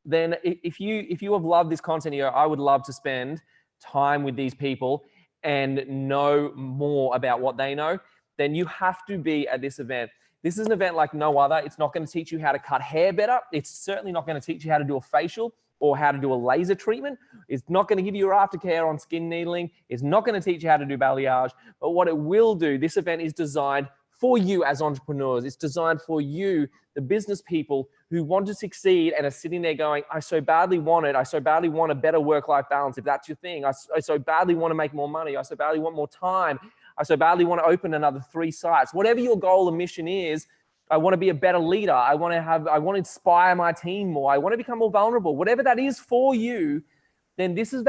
then if you have loved this content here, I would love to spend time with these people and know more about what they know. Then you have to be at this event. This is an event like no other. It's not going to teach you how to cut hair better. It's certainly not going to teach you how to do a facial or how to do a laser treatment. It's not going to give you your aftercare on skin needling. It's not going to teach you how to do balayage. But what it will do, this event is designed for you as entrepreneurs. It's designed for you, the business people who want to succeed and are sitting there going, I so badly want it. I so badly want a better work-life balance. If that's your thing, I so badly want to make more money. I so badly want more time. I so badly want to open another 3 sites. Whatever your goal and mission is, I want to be a better leader. I want to inspire my team more. I want to become more vulnerable. Whatever that is for you, then this is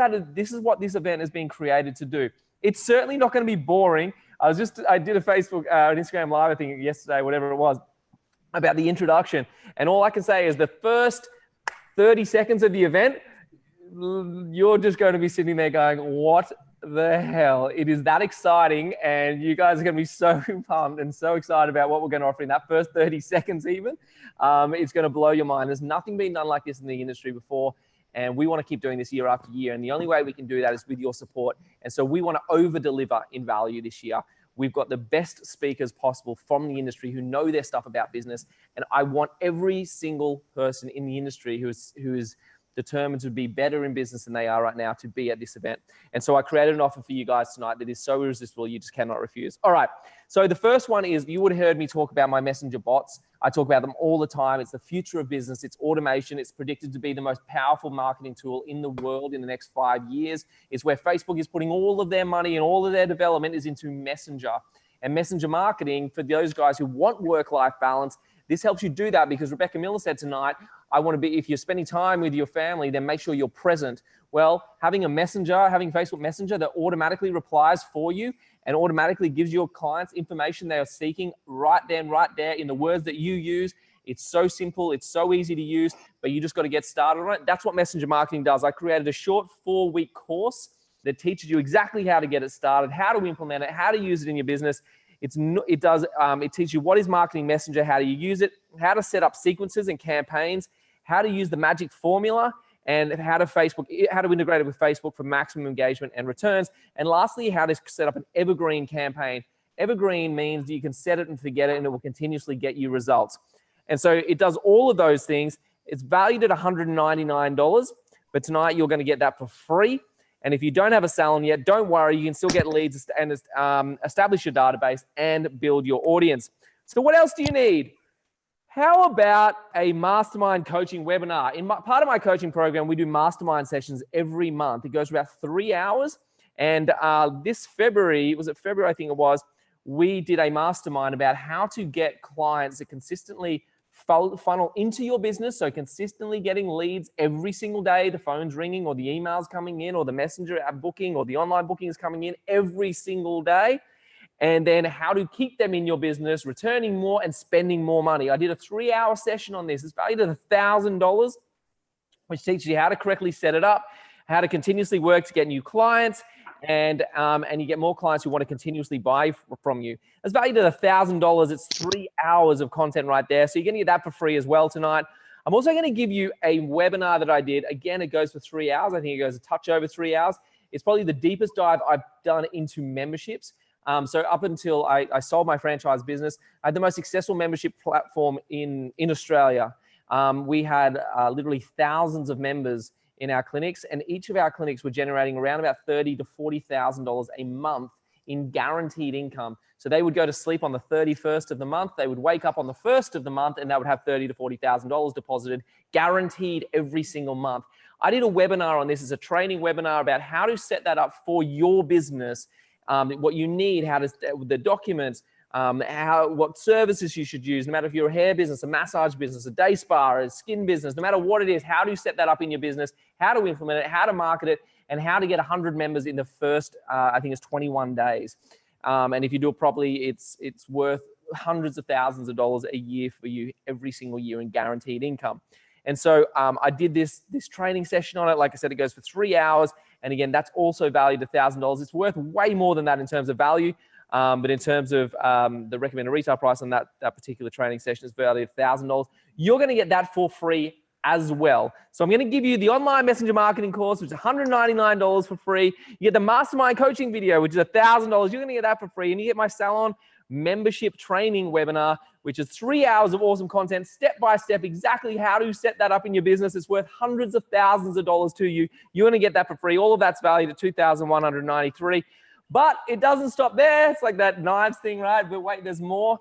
what this event has been created to do. It's certainly not going to be boring. I did a Facebook, an Instagram Live, I think yesterday, whatever it was, about the introduction. And all I can say is the first 30 seconds of the event, you're just going to be sitting there going, what the hell? It is that exciting. And you guys are going to be so pumped and so excited about what we're going to offer in that first 30 seconds even. It's going to blow your mind. There's nothing been done like this in the industry before. And we want to keep doing this year after year. And the only way we can do that is with your support. And so we want to over-deliver in value this year. We've got the best speakers possible from the industry who know their stuff about business. And I want every single person in the industry who is determined to be better in business than they are right now to be at this event. And so I created an offer for you guys tonight that is so irresistible, you just cannot refuse. All right. So the first one is, you would have heard me talk about my messenger bots. I talk about them all the time. It's the future of business. It's automation. It's predicted to be the most powerful marketing tool in the world in the next 5 years. It's where Facebook is putting all of their money and all of their development is into Messenger. And messenger marketing, for those guys who want work-life balance, this helps you do that because Rebecca Miller said tonight, I want to be, if you're spending time with your family, then make sure you're present. Well, having a messenger, having Facebook Messenger that automatically replies for you and automatically gives your clients information they are seeking right then, right there in the words that you use. It's so simple. It's so easy to use, but you just got to get started on it. That's what messenger marketing does. I created a short 4-week course that teaches you exactly how to get it started, how to implement it, how to use it in your business. It teaches you what is marketing messenger, how do you use it, how to set up sequences and campaigns, how to use the magic formula, and how to integrate it with Facebook for maximum engagement and returns. And lastly, how to set up an evergreen campaign. Evergreen means you can set it and forget it, and it will continuously get you results. And so it does all of those things. It's valued at $199, but tonight you're going to get that for free. And if you don't have a salon yet, don't worry. You can still get leads and establish your database and build your audience. So what else do you need? How about a mastermind coaching webinar? In part of my coaching program, we do mastermind sessions every month. It goes for about 3 hours. And this February, was it February? I think it was. We did a mastermind about how to get clients that consistently funnel into your business. So consistently getting leads every single day, the phone's ringing or the email's coming in or the messenger app booking or the online booking is coming in every single day. And then how to keep them in your business, returning more and spending more money. I did a 3-hour session on this. It's valued at $1,000, which teaches you how to correctly set it up, how to continuously work to get new clients, and you get more clients who want to continuously buy from you. It's valued at $1,000. It's 3 hours of content right there. So you're going to get that for free as well tonight. I'm also going to give you a webinar that I did. Again, it goes for 3 hours. I think it goes a touch over 3 hours. It's probably the deepest dive I've done into memberships. So up until I sold my franchise business, I had the most successful membership platform in Australia. We had literally thousands of members in our clinics, and each of our clinics were generating around about $30,000 to $40,000 a month in guaranteed income. So they would go to sleep on the 31st of the month. They would wake up on the 1st of the month, and they would have $30,000 to $40,000 deposited, guaranteed every single month. I did a webinar on this. It's a training webinar about how to set that up for your business. What you need, the documents, what services you should use, no matter if you're a hair business, a massage business, a day spa, a skin business, no matter what it is, how do you set that up in your business, how to implement it, how to market it, and how to get 100 members in the first, I think it's 21 days. And if you do it properly, it's worth hundreds of thousands of dollars a year for you every single year in guaranteed income. And so I did this training session on it. Like I said, it goes for 3 hours. And again, that's also valued at $1,000. It's worth way more than that in terms of value. But in terms of the recommended retail price on that particular training session is valued at $1,000. You're going to get that for free as well. So I'm going to give you the online messenger marketing course, which is $199 for free. You get the mastermind coaching video, which is $1,000. You're going to get that for free. And you get my Salon membership training webinar, which is 3 hours of awesome content, step-by-step, exactly how to set that up in your business. It's worth hundreds of thousands of dollars to you. You're going to get that for free. All of that's valued at $2,193. But it doesn't stop there. It's like that knives thing, right? But wait, there's more.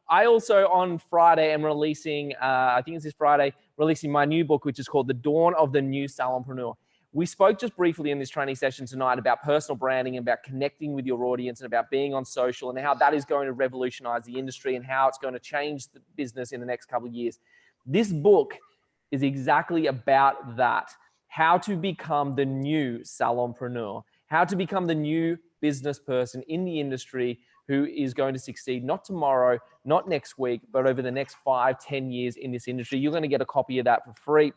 I also, on Friday, am releasing, I think it's this Friday, releasing my new book, which is called The Dawn of the New Salonpreneur. We spoke just briefly in this training session tonight about personal branding, about connecting with your audience, and about being on social, and how that is going to revolutionize the industry and how it's going to change the business in the next couple of years. This book is exactly about that. How to become the new salonpreneur, how to become the new business person in the industry who is going to succeed, not tomorrow, not next week, but over the next 5-10 years in this industry. You're going to get a copy of that for free.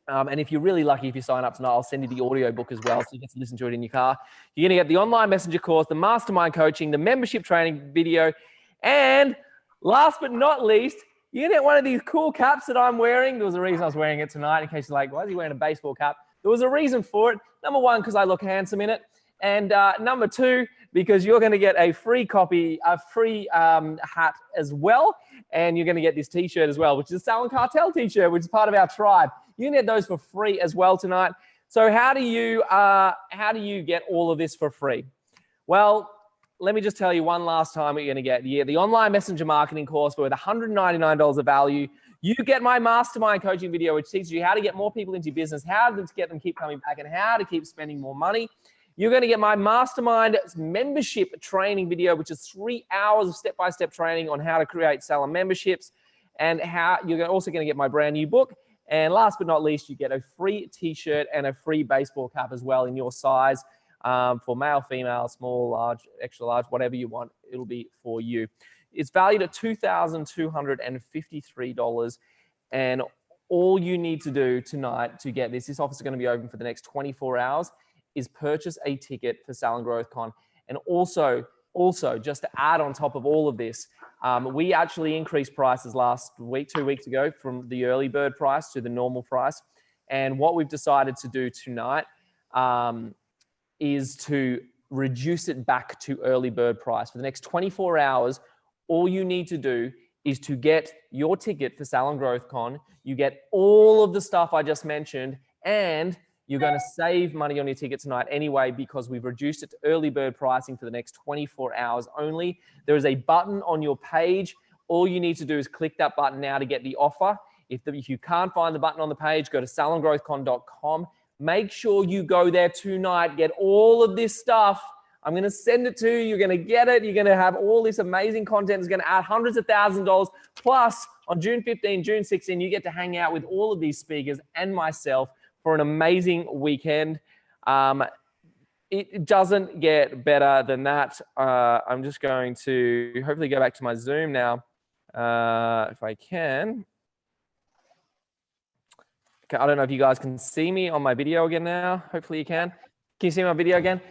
And if you're really lucky, if you sign up tonight, I'll send you the audio book as well, so you get to listen to it in your car. You're going to get the online messenger course, the mastermind coaching, the membership training video, and last but not least, you're going to get one of these cool caps that I'm wearing. There was a reason I was wearing it tonight, in case you're like, why is he wearing a baseball cap? There was a reason for it. Number one, because I look handsome in it. And number two, because you're going to get a free copy, a free hat as well. And you're going to get this t-shirt as well, which is a Salon Cartel t-shirt, which is part of our tribe. You can get those for free as well tonight. So how do you get all of this for free? Well, let me just tell you one last time what you're going to get. Yeah, the online messenger marketing course for $199 of value. You get my mastermind coaching video, which teaches you how to get more people into your business, how to get them keep coming back, and how to keep spending more money. You're going to get my mastermind membership training video, which is 3 hours of step-by-step training on how to create salon memberships. and how you're also going to get my brand new book. And last but not least, you get a free t-shirt and a free baseball cap as well in your size, for male, female, small, large, extra large, whatever you want, it'll be for you. It's valued at $2,253. And all you need to do tonight to get this office is going to be open for the next 24 hours, is purchase a ticket for Salon Growth Con. And also, just to add on top of all of this, we actually increased prices last week, 2 weeks ago, from the early bird price to the normal price. And what we've decided to do tonight is to reduce it back to early bird price. For the next 24 hours, all you need to do is to get your ticket for Salon Growth Con. You get all of the stuff I just mentioned, and you're going to save money on your ticket tonight anyway, because we've reduced it to early bird pricing for the next 24 hours only. There is a button on your page. All you need to do is click that button now to get the offer. If you can't find the button on the page, go to salongrowthcon.com. Make sure you go there tonight, get all of this stuff. I'm going to send it to you. You're going to get it. You're going to have all this amazing content. It's going to add hundreds of thousands of dollars. Plus, on June 15, June 16, you get to hang out with all of these speakers and myself for an amazing weekend. It doesn't get better than that. I'm just going to hopefully go back to my Zoom now, if I can. Okay, I don't know if you guys can see me on my video again now. Hopefully you can. Can you see my video again?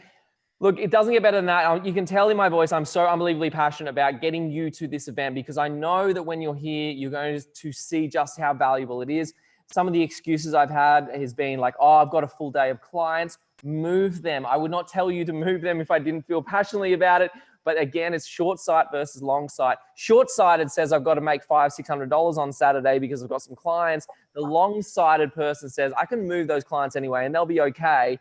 Look, it doesn't get better than that. You can tell in my voice, I'm so unbelievably passionate about getting you to this event, because I know that when you're here, you're going to see just how valuable it is. Some of the excuses I've had has been like, oh, I've got a full day of clients. Move them. I would not tell you to move them if I didn't feel passionately about it. But again, it's short sight versus long sight. Short-sighted says I've got to make $500-600 on Saturday because I've got some clients. The long-sighted person says I can move those clients anyway and they'll be okay.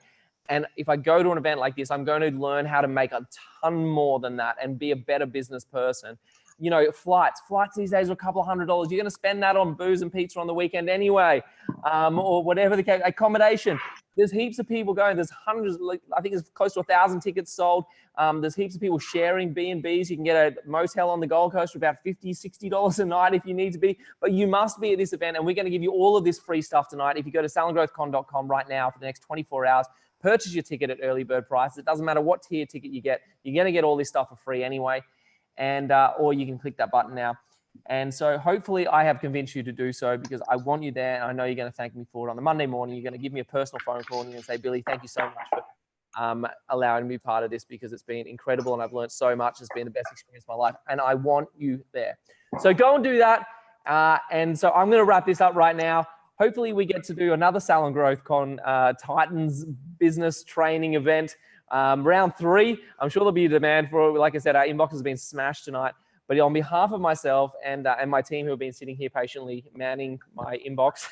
And if I go to an event like this, I'm going to learn how to make a ton more than that and be a better business person. You know, flights these days are a couple of $100. You're going to spend that on booze and pizza on the weekend anyway, or whatever the case. Accommodation. There's heaps of people going. There's hundreds. I think there's close to 1,000 tickets sold. There's heaps of people sharing B&Bs. You can get a motel on the Gold Coast for about $50-60 a night if you need to be. But you must be at this event, and we're going to give you all of this free stuff tonight. If you go to salongrowthcon.com right now for the next 24 hours, purchase your ticket at early bird price. It doesn't matter what tier ticket you get. You're going to get all this stuff for free anyway. And or you can click that button now. And so hopefully I have convinced you to do so, because I want you there. And I know you're going to thank me for it on the Monday morning. You're going to give me a personal phone call and you're going to say, Billy, thank you so much for allowing me part of this, because it's been incredible and I've learned so much. It's been the best experience of my life. And I want you there. So go and do that. And so I'm going to wrap this up right now. Hopefully we get to do another Salon Growth Con Titans business training event. Round 3, I'm sure there'll be a demand for it. Like I said, our inbox has been smashed tonight. But on behalf of myself and my team who have been sitting here patiently manning my inbox,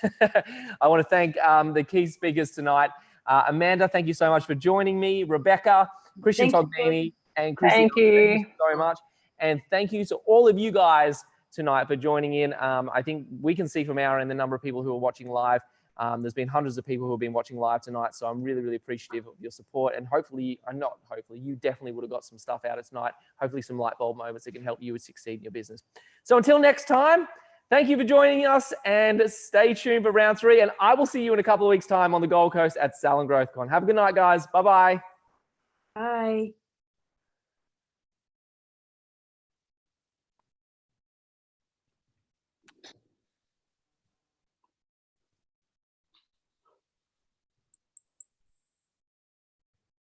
I want to thank the key speakers tonight. Amanda, thank you so much for joining me. Rebecca, Christian Tognini, and Chrissy. Thank you. Thank you so much. And thank you to all of you guys tonight for joining in. I think we can see from our end the number of people who are watching live. There's been hundreds of people who have been watching live tonight, so I'm really, really appreciative of your support. And hopefully, you definitely would have got some stuff out of tonight. Hopefully some light bulb moments that can help you succeed in your business. So until next time, thank you for joining us, and stay tuned for round 3. And I will see you in a couple of weeks' time on the Gold Coast at Salon Growth Con. Have a good night, guys. Bye-bye. Bye.